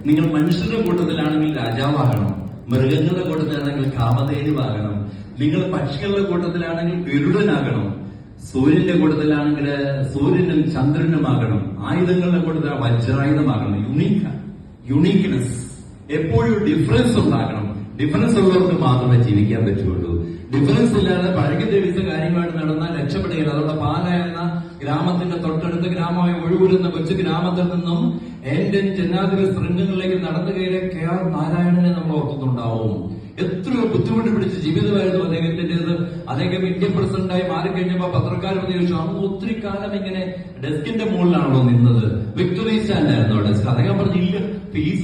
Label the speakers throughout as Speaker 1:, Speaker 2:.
Speaker 1: നിങ്ങൾ മനുഷ്യരുടെ കൂട്ടത്തിലാണെങ്കിൽ രാജാവാകണം, മൃഗങ്ങളുടെ കൂട്ടത്തിലാണെങ്കിൽ കാമധേനുവാകണം, നിങ്ങൾ പക്ഷികളുടെ കൂട്ടത്തിലാണെങ്കിൽ ഗരുഡനാകണം, സൂര്യന്റെ കൂട്ടത്തിലാണെങ്കിൽ സൂര്യനും ചന്ദ്രനുമാകണം, ആയുധങ്ങളുടെ കൂട്ടത്തിൽ വജ്രായുധമാകണം. യുണീക്ക്നെസ്, എപ്പോഴും ഡിഫറൻസ് ഉണ്ടാകണം. ഡിഫറൻസ് ഉള്ളവർക്ക് മാത്രമേ ജീവിക്കാൻ പറ്റുള്ളൂ. ഡിഫറൻസ് ഇല്ലാതെ പഴകിയ ദിവസ കാര്യമായിട്ട് നടന്നാൽ രക്ഷപ്പെടുകയില്ല. അതുകൊണ്ട് പാല എന്ന ഗ്രാമത്തിന്റെ തൊട്ടടുത്ത ഗ്രാമമായി ഒഴിവുരുന്ന കൊച്ചു ഗ്രാമത്തിൽ നിന്നും ഇന്ത്യൻ ജനാധിപത്യ ശൃംഖങ്ങളിലേക്ക് നടന്നു കയറിയ KR നാരായണനെ നമ്മൾ ഓർക്കുന്നുണ്ടാവും. എത്രയോ ബുദ്ധിമുട്ട് പിടിച്ച ജീവിതമായിരുന്നു അദ്ദേഹത്തിന്റേത്. അദ്ദേഹം ഇന്ത്യൻ പ്രസിഡന്റായി മാറിക്കഴിഞ്ഞപ്പോ പത്രക്കാരോട് ചോദിച്ചു, അന്ന് ഒത്തിരി കാലം ഇങ്ങനെ ഡെസ്കിന്റെ മുകളിലാണല്ലോ നിന്നത്, വിക്ടറി സ്റ്റാൻഡായിരുന്നോ ഡെസ്ക്? അദ്ദേഹം പറഞ്ഞില്ല, ഫീസ്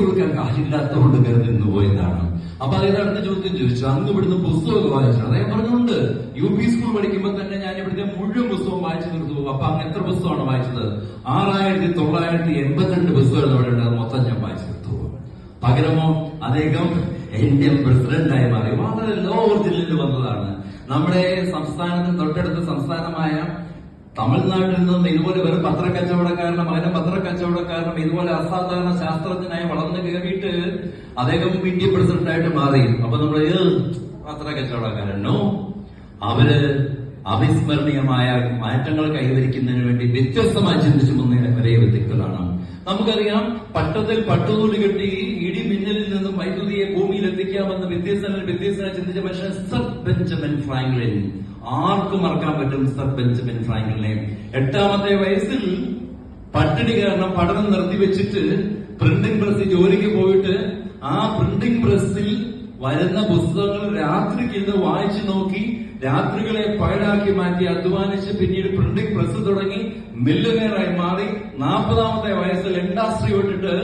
Speaker 1: കൊടുക്കാൻ കാശില്ലാത്തതുകൊണ്ട് കയറി നിന്ന് പോയതാണ്. അപ്പൊ അതിന്റെ അടുത്ത ചോദ്യം ചോദിച്ചു, അങ്ങ് ഇവിടുന്ന് പുസ്തകമൊക്കെ വായിച്ചു? അദ്ദേഹം പറഞ്ഞുകൊണ്ട് UP സ്കൂൾ പഠിക്കുമ്പോൾ തന്നെ ഞാൻ ഇവിടുത്തെ മുഴുവൻ പുസ്തകവും വായിച്ചു തീർത്തു. അപ്പൊ അങ്ങ് എത്ര പുസ്തകമാണ് വായിച്ചത്? 6982 പുസ്തകങ്ങൾ ഇവിടെ ഉണ്ട്, മൊത്തം ഞാൻ വായിച്ചു തീർത്തു. പകരമോ അദ്ദേഹം ഇന്ത്യൻ പ്രസിഡന്റായി മാറി. വളരെ ലോ ജില്ലയിൽ വന്നതാണ്. നമ്മുടെ സംസ്ഥാനത്തിന് തൊട്ടടുത്ത സംസ്ഥാനമായ തമിഴ്നാട്ടിൽ നിന്നും ഇതുപോലെ വെറും പത്രക്കച്ചവടക്കാരനും മകനും പത്രക്കച്ചവടക്കാരനും ഇതുപോലെ അസാധാരണ ശാസ്ത്രജ്ഞനായി വളർന്നു കയറിയിട്ട് അദ്ദേഹം ഇന്ത്യൻ പ്രസിഡന്റായിട്ട് മാറി. അപ്പൊ നമ്മൾ പത്രക്കച്ചവടക്കാരനോ, അവര് അവിസ്മരണീയമായ മാറ്റങ്ങൾ കൈവരിക്കുന്നതിന് വേണ്ടി വ്യത്യസ്തമായി ചിന്തിച്ചു മുന്നേറിയ വ്യക്തികളാണ്. നമുക്കറിയാം, പട്ടത്തിൽ പട്ടുനൂല് കെട്ടി ഇടി മിന്നലിൽ നിന്നും വൈദ്യുതിയെ ഭൂമിയിൽ എത്തിക്കാമെന്ന് വ്യത്യസ്തനായി ചിന്തിച്ച മനുഷ്യൻ സർ ബെഞ്ചമിൻ ഫ്രാങ്ക്ലിൻ. ആർക്കും മറക്കാൻ പറ്റും സർ ബെഞ്ചമിൻ ഫ്രാങ്ക്ലിനെ. 8ാമത്തെ വയസ്സിൽ പട്ടിണി കാരണം പഠനം നിർത്തിവെച്ചിട്ട് പ്രിന്റിംഗ് പ്രസ്സിൽ ജോലിക്ക് പോയിട്ട് ആ പ്രിന്റിംഗ് പ്രസ്സിൽ വരുന്ന പുസ്തകങ്ങൾ രാത്രിക്ക് വായിച്ചു നോക്കി രാത്രികളെ പകലാക്കി മാറ്റി അധ്വാനിച്ച് പിന്നീട് പ്രിന്റിംഗ് പ്രസ് തുടങ്ങി മില്യനെയറായി മാറി 40ാമത്തെ വയസ്സിൽ ഇൻഡസ്ട്രി വിട്ടിട്ട്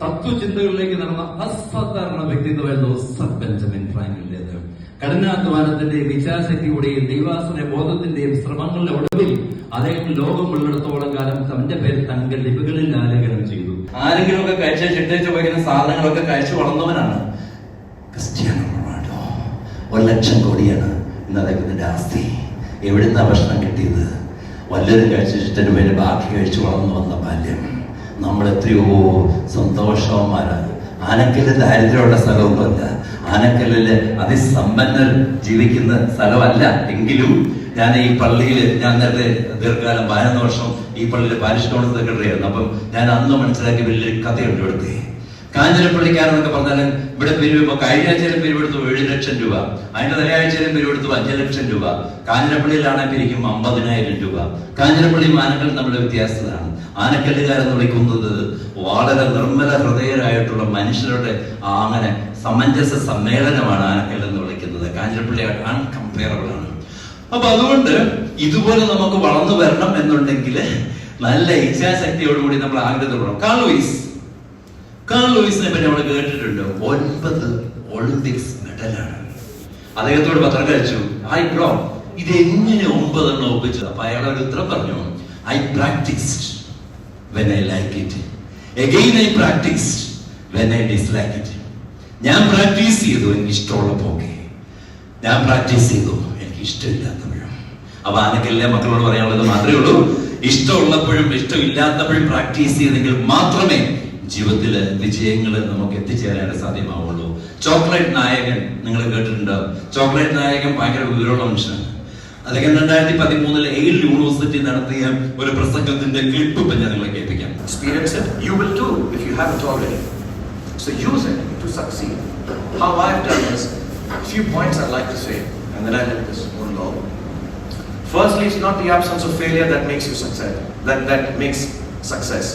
Speaker 1: തത്വചിന്തകളിലേക്ക് നടന്ന അസാധാരണ വ്യക്തിത്വമായിരുന്നു സർ ബെഞ്ചമിൻ ഫ്രാങ്ക്ലിന്റേത്. കഠിനാധ്വാനത്തിന്റെയും വിചാരശക്തിയുടെയും ദൈവാസന ബോധത്തിന്റെയും ശ്രമങ്ങളുടെ ഒടുവിൽ അദ്ദേഹം ലോകം ഉള്ളിടത്തോളം കാലം തന്റെ പേര് തന്റെ ലിപികളിൽ ആലേഖനം ചെയ്തു. ആരെങ്കിലുമൊക്കെ കഴിച്ച് ചിട്ടേച്ച് വയ്ക്കുന്ന സാധനങ്ങളൊക്കെ കഴിച്ചു വളർന്നവനാണ് ക്രിസ്ത്യാനോ റൊണാൾഡോ. 1,00,000 കോടിയാണ് ഇന്ന് അദ്ദേഹത്തിന്റെ ആസ്തി. എവിടുന്ന ഭക്ഷണം കിട്ടിയത്? വല്ലതും കഴിച്ച ചിട്ടന്റെ പേര് ബാക്കി കഴിച്ചു വളർന്നു വന്ന ബാല്യം. നമ്മൾ എത്രയോ സന്തോഷവന്മാരാണ്. ആനക്കല്ല് ദാരിദ്ര്യമുള്ള സ്ഥലമൊന്നുമല്ല, ആനക്കല്ലില് അതിസമ്പന്നർ ജീവിക്കുന്ന സ്ഥലമല്ല. എങ്കിലും ഞാൻ ഈ പള്ളിയിൽ, ഞാൻ നേരത്തെ ദീർഘകാലം 11 വർഷം ഈ പള്ളിയിൽ പാരിഷ് കൗൺസിൽ സെക്രട്ടറി ആയിരുന്നു. അപ്പം ഞാൻ അന്ന് മനസ്സിലാക്കിയ വലിയൊരു കഥയുണ്ട്. ഇവിടുത്തെ കാഞ്ഞിരപ്പള്ളിക്കാരെന്നൊക്കെ പറഞ്ഞാൽ ഇവിടെ പിരിവ് കഴിഞ്ഞ ആഴ്ചയിലും പിരിവെടുത്തു 7 ലക്ഷം രൂപ, അതിന്റെ തലയാഴ്ചയിലും പിരിവെടുത്തു 5 ലക്ഷം രൂപ. കാഞ്ഞിരപ്പള്ളിയിലാണെങ്കിൽ പിരിക്കും 50,000 രൂപ. കാഞ്ഞിരപ്പള്ളി ആനക്കല്ലും തമ്മിലുള്ള വ്യത്യാസമാണ്. ആനക്കല്ലുകാരെന്ന് വിളിക്കുന്നത് വളരെ നിർമ്മല ഹൃദയരായിട്ടുള്ള മനുഷ്യരുടെ അങ്ങനെ സമഞ്ജസ സമ്മേളനമാണ് ആനക്കല്ല് എന്ന് വിളിക്കുന്നത്. കാഞ്ഞിരപ്പള്ളി അൺകമ്പയറബിൾ ആണ്. അപ്പൊ അതുകൊണ്ട് ഇതുപോലെ നമുക്ക് വളർന്നു വരണം എന്നുണ്ടെങ്കിൽ നല്ല ഇച്ഛാശക്തിയോടുകൂടി നമ്മൾ ആഗ്രഹത്തോടെ. കാൾ ലൂയിസിനെ പറ്റി നമ്മൾ കേട്ടിട്ടുണ്ട്. 9 ഒളിമ്പിക്സ് മെഡലാണ്. അദ്ദേഹത്തോട് പത്രം കഴിച്ചു, ബ്രോ ഇതെങ്ങനെ 9 ഒപ്പിച്ചത്? അപ്പൊ അയാൾ ഒരു ഉത്തരം പറഞ്ഞു, I practiced when I like it. Again I practiced when I dislike it. ഞാൻ പ്രാക്ടീസ് ചെയ്തു എനിക്ക് ഇഷ്ടമുള്ളപ്പോക്കെ, ഞാൻ പ്രാക്ടീസ് ചെയ്തു എനിക്ക് ഇഷ്ടമില്ലാത്തപ്പോഴും. അപ്പൊ ആനക്കല്ലേ മക്കളോട് പറയാനുള്ളത് മാത്രമേ ഉള്ളൂ, ഇഷ്ടമുള്ളപ്പോഴും ഇഷ്ടമില്ലാത്തപ്പോഴും പ്രാക്ടീസ് ചെയ്തെങ്കിൽ മാത്രമേ ജീവിതത്തില് വിജയങ്ങൾ നമുക്ക് എത്തിച്ചേരാൻ സാധ്യമാവുള്ളൂ. ചോക്ലേറ്റ് നായകൻ നിങ്ങൾ കേട്ടിട്ടുണ്ട്. ചോക്ലേറ്റ് നായകൻ ഭയങ്കര വിവരമുള്ള മനുഷ്യനാണ്. അദ്ദേഹം 2013 യെയിൽ യൂണിവേഴ്സിറ്റി നടത്തിയ ഒരു പ്രസംഗത്തിന്റെ ക്ലിപ്പ് ഇപ്പൊ ഞാൻ നിങ്ങളെ കേൾപ്പിക്കാം.
Speaker 2: Experience it, you will too if you haven't already. So use it to succeed. How I've done is a few points I'd like to say, and then I'll let this go along. Firstly, it's not the absence of failure that makes you success. That makes success.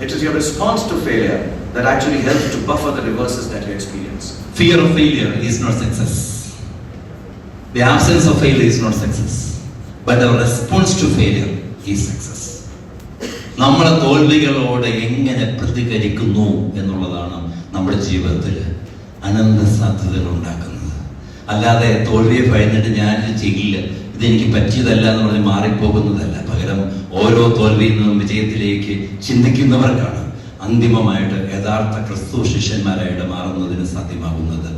Speaker 2: It is your response to failure that actually helps to buffer the reverses that you experience.
Speaker 1: Fear of failure is not success. The absence of failure is not success. But our response to failure is success. നമ്മുടെ തോൽവികളോട് എങ്ങനെ പ്രതികരിക്കുന്നു എന്നുള്ളതാണ് നമ്മുടെ ജീവിതത്തിൽ അനന്ത സാധ്യതകൾ ഉണ്ടാക്കുന്നത്. അല്ലാതെ തോൽവിയെ ഭയന്നിട്ട് ഞാനിത് ചെയ്യില്ല, ഇതെനിക്ക് പറ്റിയതല്ല എന്ന് പറഞ്ഞ് മാറിപ്പോകുന്നതല്ല. പകരം ഓരോ തോൽവിയിൽ നിന്നും വിജയത്തിലേക്ക് ചിന്തിക്കുന്നവർക്കാണ് അന്തിമമായിട്ട് യഥാർത്ഥ ക്രിസ്തു ശിഷ്യന്മാരായിട്ട് മാറുന്നതിന് സാധ്യമാകുന്നത്.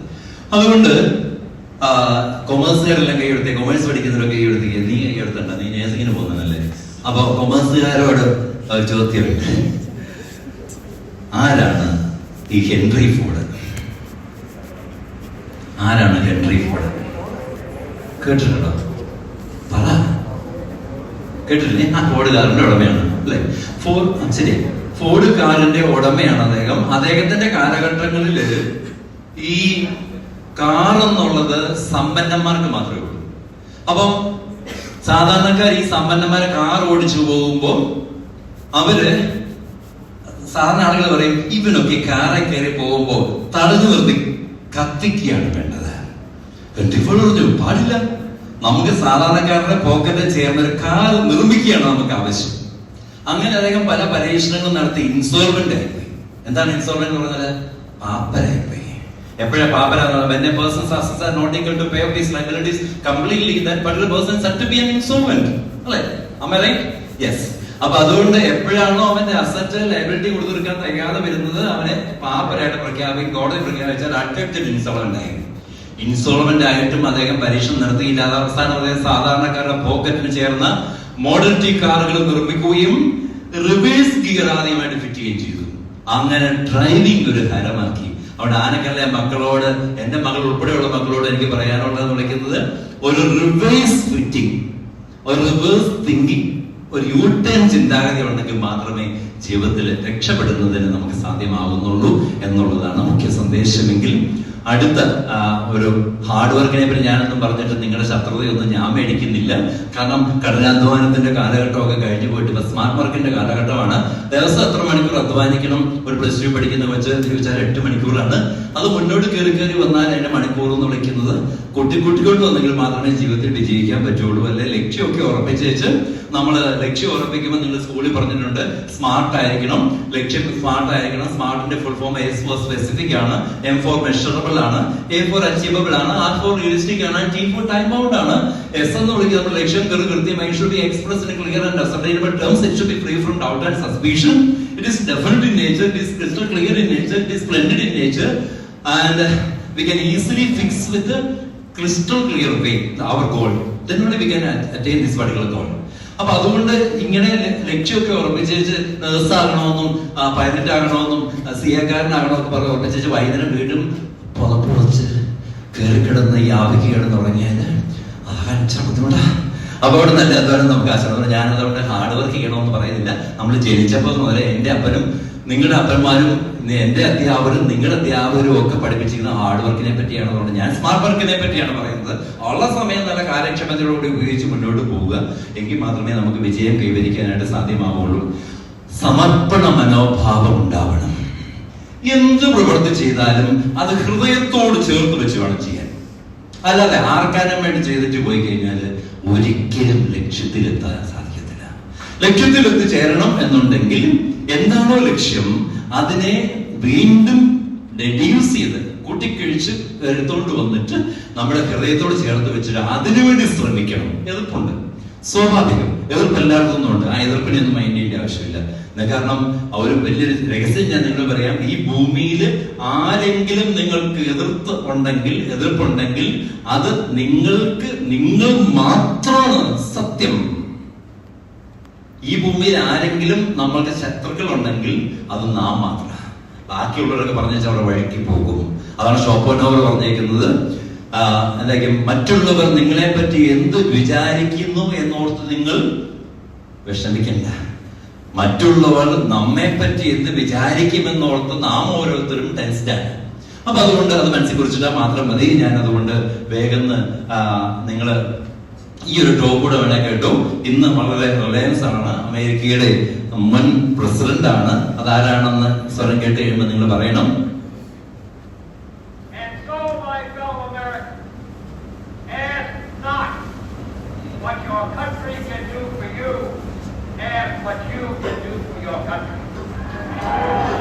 Speaker 1: അതുകൊണ്ട് കൊമേഴ്സുകാരെല്ലാം കൈയെടുത്തേ, കൊമേഴ്സ് പഠിക്കുന്നവരൊക്കെ കൈയെടുത്തേ. നീ കൈയെടുത്തണ്ട, നീ നേഴ്സിങ്ങിന് പോകുന്നതല്ലേ. അപ്പൊ കൊമേഴ്സുകാരോട് ചോദ്യമുണ്ട്, ആരാണ് ഈ ഹെൻറി ഫോർഡ്? ആരാണ് ഹെൻറി ഫോർഡ്? കേട്ടിട്ടുണ്ടോ? പറ. കേട്ടിട്ടില്ലേ? ആ ഫോർഡ് കാറിന്റെ ഉടമയാണ് അല്ലെ? ശരി, ഫോർഡ് കാറിന്റെ ഉടമയാണ് അദ്ദേഹം. അദ്ദേഹത്തിന്റെ കാലഘട്ടങ്ങളില് ഈ കാർ എന്നുള്ളത് സമ്പന്നന്മാർക്ക് മാത്രമേ ഉള്ളൂ. അപ്പം സാധാരണക്കാർ ഈ സമ്പന്നന്മാരെ കാർ ഓടിച്ചു പോകുമ്പോ അവര് സാധാരണ ആളുകൾ പറയും, ഇവനൊക്കെ കാറെ കയറി പോകുമ്പോ തടഞ്ഞു നിർത്തി കത്തിക്കുകയാണ് വേണ്ടത്. പറഞ്ഞു പാടില്ല, നമുക്ക് സാധാരണക്കാരുടെ പോക്കറ്റിൽ ചേർന്ന ഒരു കാർ നിർമ്മിക്കുകയാണ് നമുക്ക് ആവശ്യം. അങ്ങനെ അദ്ദേഹം പല പരീക്ഷണങ്ങളും നടത്തി ഇൻസോൾവെന്റ് ആയിപ്പോയി. എന്താണ് ഇൻസോൾവെന്റ് എന്ന് പറഞ്ഞാൽ? പാപ്പരായിപ്പോയി. എപ്പോഴാ പാപ്പരാകുന്നത്? when a person's assets are not equal to pay off his liabilities completely, that particular person is said to be an insolvent. അല്ലേ? Am I right? Yes. അപ്പൊ അതുകൊണ്ട് എപ്പോഴാണോ അവന്റെ അസറ്റ് ലയബിലിറ്റി കൊടുത്തു തീർക്കാൻ തികയാതെ വരുന്നത്, അവനെ പാപ്പരായിട്ട് പ്രഖ്യാപിക്കും. കോടതി പ്രഖ്യാപിച്ചാൽ അഡ്ജക്റ്റഡ് ഇൻസോൾവെന്റ് ആയി. ഇൻസോൾവെന്റ് ആയിട്ടും അദ്ദേഹം പരീക്ഷണം നടത്തിയില്ല. അത് അവസാനം അദ്ദേഹം സാധാരണക്കാരുടെ പോക്കറ്റിന് ചേർന്ന മോഡൽ ടി കാറുകൾ നിർമ്മിക്കുകയും റിവേഴ്സ് ഗിയർ ആദ്യമായിട്ട് ഫിറ്റ് ചെയ്യുകയും ചെയ്തു. അങ്ങനെ ഡ്രൈവിംഗ് ഒരു ഹരമാക്കി. അവിടെ ആനക്കല്ലെ മക്കളോട്, എന്റെ മകൾ ഉൾപ്പെടെയുള്ള മക്കളോട് എനിക്ക് പറയാനുള്ളത് വിളിക്കുന്നത് ഒരു റിവേഴ്സ് ഫിറ്റിംഗ്, ഒരു റിവേഴ്സ് തിങ്കിങ്, ഒരു യൂട്ടേൺ ചിന്താഗതി ഉണ്ടെങ്കിൽ മാത്രമേ ജീവിതത്തിൽ രക്ഷപ്പെടുന്നതിന് നമുക്ക് സാധ്യമാകുന്നുള്ളൂ എന്നുള്ളതാണ് മുഖ്യ സന്ദേശമെങ്കിൽ അടുത്ത ഒരു ഹാർഡ് വർക്കിനെ പറ്റി ഞാനൊന്നും പറഞ്ഞിട്ട് നിങ്ങളുടെ ശത്രുതയൊന്നും ഞാൻ മേടിക്കുന്നില്ല. കാരണം കഠിനാധ്വാനത്തിന്റെ കാലഘട്ടമൊക്കെ കഴിഞ്ഞു പോയിട്ട് ഇപ്പൊ സ്മാർട്ട് വർക്കിന്റെ കാലഘട്ടമാണ്. ദിവസം എത്ര മണിക്കൂർ അധ്വാനിക്കണം? ഒരു പ്ലസ് ടു പഠിക്കുന്ന വെച്ച് ചോദിച്ചാൽ 8 മണിക്കൂറാണ്. അത് മുന്നോട്ട് കയറി വന്നാൽ അതിന്റെ മണിക്കൂർ എന്ന് വിളിക്കുന്നത് കൂട്ടിക്കൂട്ടിക്കൊണ്ട് വന്നെങ്കിൽ മാത്രമേ ജീവിതത്തിൽ വിജയിക്കാൻ പറ്റുള്ളൂ. അല്ലെ ലക്ഷ്യമൊക്കെ ഉറപ്പിച്ചേച്ച് നമ്മൾ ലക്ഷ്യം ഉറപ്പിക്കുമ്പോൾ നിങ്ങൾ സ്കൂളിൽ പറഞ്ഞിട്ടുണ്ട് സ്മാർട്ട് ആയിരിക്കണം, ലക്ഷ്യം സ്മാർട്ട് ആയിരിക്കണം. സ്മാർട്ടിന്റെ full form S for specific ആണ്, എം ഫോർ മെഷറബിൾ ആണ്, എ ഫോർ അച്ചീവബിൾ ആണ്, ആർ ഫോർ റിയലിസ്റ്റിക് ആണ്, ടി ഫോർ ടൈം ഔട്ട് ആണ്. എസ് എന്ന് വിളിക്കുന്നത് നമ്മൾ ലക്ഷ്യം കൃത്യമായി should be expressed in clear and ascertainable terms. It should be free from doubt and suspicion. It is definite in nature, it is crystal clear in nature, it is splendid in nature, and we can easily fix with a crystal clear way our goal. Then only we can attain this particular goal. അപ്പൊ അതുകൊണ്ട് ഇങ്ങനെ ലക്ഷ്യമൊക്കെ ഉറപ്പിച്ചേച്ച് nurse ആകണമെന്നും pilot ആകണമെന്നും സിയക്കാരനാകണമെന്നൊക്കെ പറഞ്ഞ് ഉറപ്പിച്ചേച്ച് വൈകുന്നേരം വീണ്ടും പുറപ്പുറച്ച് കയറിക്കിടന്ന് ഈ ആവിക്ക് കിടന്ന് തുടങ്ങിയാൽ അതാകാൻ ഇച്ചിരി ബുദ്ധിമുട്ടാ. അപ്പൊ അവിടെ നല്ല അധ്വാനം നമുക്ക് ആശ്രമം. ഞാനതുകൊണ്ട് ഹാർഡ് വർക്ക് ചെയ്യണമെന്ന് പറയുന്നില്ല. നമ്മൾ ജനിച്ചപ്പോൾ മുതലേ എന്റെ അപ്പനും നിങ്ങളുടെ അപ്പന്മാരും എന്റെ അധ്യാപകരും നിങ്ങളുടെ അധ്യാപകരും ഒക്കെ പഠിപ്പിച്ചിരിക്കുന്ന ഹാർഡ് വർക്കിനെ പറ്റിയാണ്. അതുകൊണ്ട് ഞാൻ സ്മാർട്ട് വർക്കിനെ പറ്റിയാണ് പറയുന്നത്. ഉള്ള സമയം നല്ല കാര്യക്ഷമതയോടുകൂടി ഉപയോഗിച്ച് മുന്നോട്ട് പോവുക. എങ്കിൽ മാത്രമേ നമുക്ക് വിജയം കൈവരിക്കാനായിട്ട് സാധ്യമാവുള്ളൂ. സമർപ്പണ മനോഭാവം ഉണ്ടാവണം. എന്ത് പ്രവൃത്തി ചെയ്താലും അത് ഹൃദയത്തോട് ചേർത്ത് വെച്ച് വേണം ചെയ്യാൻ. അല്ലാതെ ആർക്കാനും വേണ്ടി ചെയ്തിട്ട് പോയി കഴിഞ്ഞാൽ ഒരിക്കലും ലക്ഷ്യത്തിലെത്താൻ സാധിക്കത്തില്ല. ലക്ഷ്യത്തിൽ എത്തിച്ചേരണം എന്നുണ്ടെങ്കിൽ എന്താണോ ലക്ഷ്യം അതിനെ വീണ്ടും റെഡ്യൂസ് ചെയ്ത് കൂട്ടിക്കഴിച്ച് എടുത്തോണ്ട് വന്നിട്ട് നമ്മുടെ ഹൃദയത്തോട് ചേർത്ത് വെച്ചിട്ട് അതിനുവേണ്ടി ശ്രമിക്കണം. എതിർപ്പുണ്ട്, സ്വാഭാവികം. എതിർപ്പ് എല്ലായിടത്തും ഉണ്ട്. ആ എതിർപ്പിനൊന്നും മൈൻഡ് ചെയ്യേണ്ട ആവശ്യമില്ല. കാരണം ഒരു വലിയൊരു രഹസ്യം ഞാൻ നിങ്ങൾ പറയാം. ഈ ഭൂമിയിൽ ആരെങ്കിലും നിങ്ങൾക്ക് എതിർപ്പുണ്ടെങ്കിൽ അത് നിങ്ങൾ മാത്രമാണ് സത്യം. ഈ ഭൂമിയിൽ ആരെങ്കിലും നമ്മൾക്ക് ശത്രുക്കൾ ഉണ്ടെങ്കിൽ അത് നാം മാത്രമാണ്. ബാക്കിയുള്ളവരൊക്കെ പറഞ്ഞാൽ അവിടെ വഴിക്ക് പോകും. അതാണ് ഷോപ്പൻഹൗവർ പറഞ്ഞേക്കുന്നത്. എന്തായാലും മറ്റുള്ളവർ നിങ്ങളെ പറ്റി എന്ത് വിചാരിക്കുന്നു എന്നോർത്ത് നിങ്ങൾ വിഷമിക്കണ്ട. മറ്റുള്ളവർ നമ്മെ പറ്റി എന്ത് വിചാരിക്കുമെന്നോർത്ത് നാം ഓരോരുത്തരും ടെൻസ്ഡാണ്. അപ്പൊ അതുകൊണ്ട് അത് മനസ്സിൽ കുറിച്ചിട്ടാൽ മാത്രം മതി. ഞാൻ അതുകൊണ്ട് വേഗം നിങ്ങള് ഈ ഒരു ടോപ്പ് കൂടെ വേണേ കേട്ടു. ഇന്ന് വളരെ റിലയൻസ് ആണ്, അമേരിക്കയുടെ മുൻ പ്രസിഡന്റ് ആണ്. അതാരാണെന്ന് സ്വരം കേട്ട് കഴിയുമ്പോൾ നിങ്ങൾ പറയണം.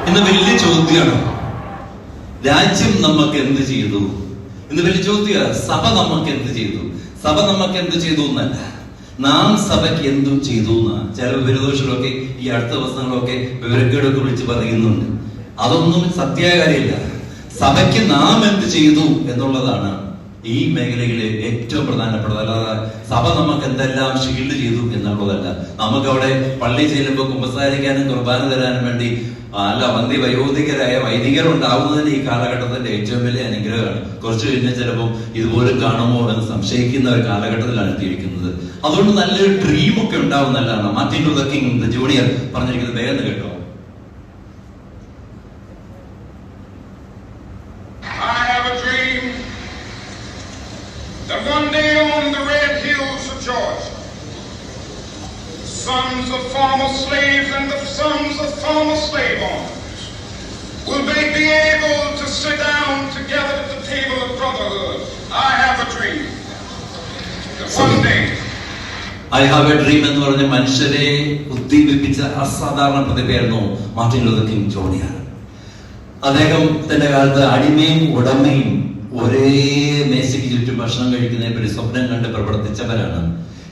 Speaker 1: ഇന്ന് വലിയ ചോദ്യമാണ്, രാജ്യം നമുക്ക് എന്ത് ചെയ്തു? ഇന്ന് വലിയ ചോദ്യമാണ്, സഭ നമുക്ക് എന്ത് ചെയ്തു? സഭ നമുക്ക് എന്ത് ചെയ്തു എന്നല്ല, നാം സഭയ്ക്ക് എന്തു ചെയ്തു എന്നാണ്. ചില വിവരദോഷങ്ങളൊക്കെ ഈ അടുത്ത ദിവസങ്ങളൊക്കെ വിവരക്കേടൊക്കെ വിളിച്ച് പറയുന്നുണ്ട്. അതൊന്നും സത്യകാര്യമില്ല. സഭയ്ക്ക് നാം എന്ത് ചെയ്തു എന്നുള്ളതാണ് ഈ മേഖലയിലെ ഏറ്റവും പ്രധാനപ്പെട്ടത്. അല്ലാതെ സഭ നമുക്ക് എന്തെല്ലാം ഷീൽഡ് ചെയ്തു എന്നുള്ളതല്ല. നമുക്ക് അവിടെ പള്ളി ചെല്ലുമ്പോൾ കുമ്പസാരിക്കാനും കുർബാന തരാനും വേണ്ടി അല്ല വയോധികരായ വൈദികർ ഉണ്ടാവുന്നതിന് ഈ കാലഘട്ടത്തിന്റെ ഏറ്റവും വലിയ അനുഗ്രഹമാണ്. കുറച്ചു കഴിഞ്ഞാൽ ചിലപ്പോൾ ഇതുപോലെ കാണുമോ എന്ന് സംശയിക്കുന്ന ഒരു കാലഘട്ടത്തിലാണ് എത്തിയിരിക്കുന്നത്. അതുകൊണ്ട് നല്ലൊരു ഡ്രീം ഒക്കെ ഉണ്ടാവും നല്ലതാണ്. മാർട്ടിൻ ലൂതർ കിങ് ജൂനിയർ പറഞ്ഞിരിക്കുന്നത് വേഗം കേട്ടോ.
Speaker 3: That one day on the red hills of Georgia, sons of former slaves and the sons of former slave owners will be able to sit down together at the table of brotherhood. I have a dream that one day
Speaker 1: I have A dream എന്ന് പറഞ്ഞ മനുഷ്യരെ ഉദ്ദീപിപ്പിച്ച അസാധാരണ പ്രതിഭയായിരുന്നു Martin Luther king junior. അദ്ദേഹത്തിന്റെ കാലത്ത് അടിമയും ഉടമയും ഒരേ മേശയ്ക്ക് ചുറ്റും ഭക്ഷണം കഴിക്കുന്നതിനെ പറ്റി സ്വപ്നം കണ്ട് പ്രവർത്തിച്ചവരാണ്.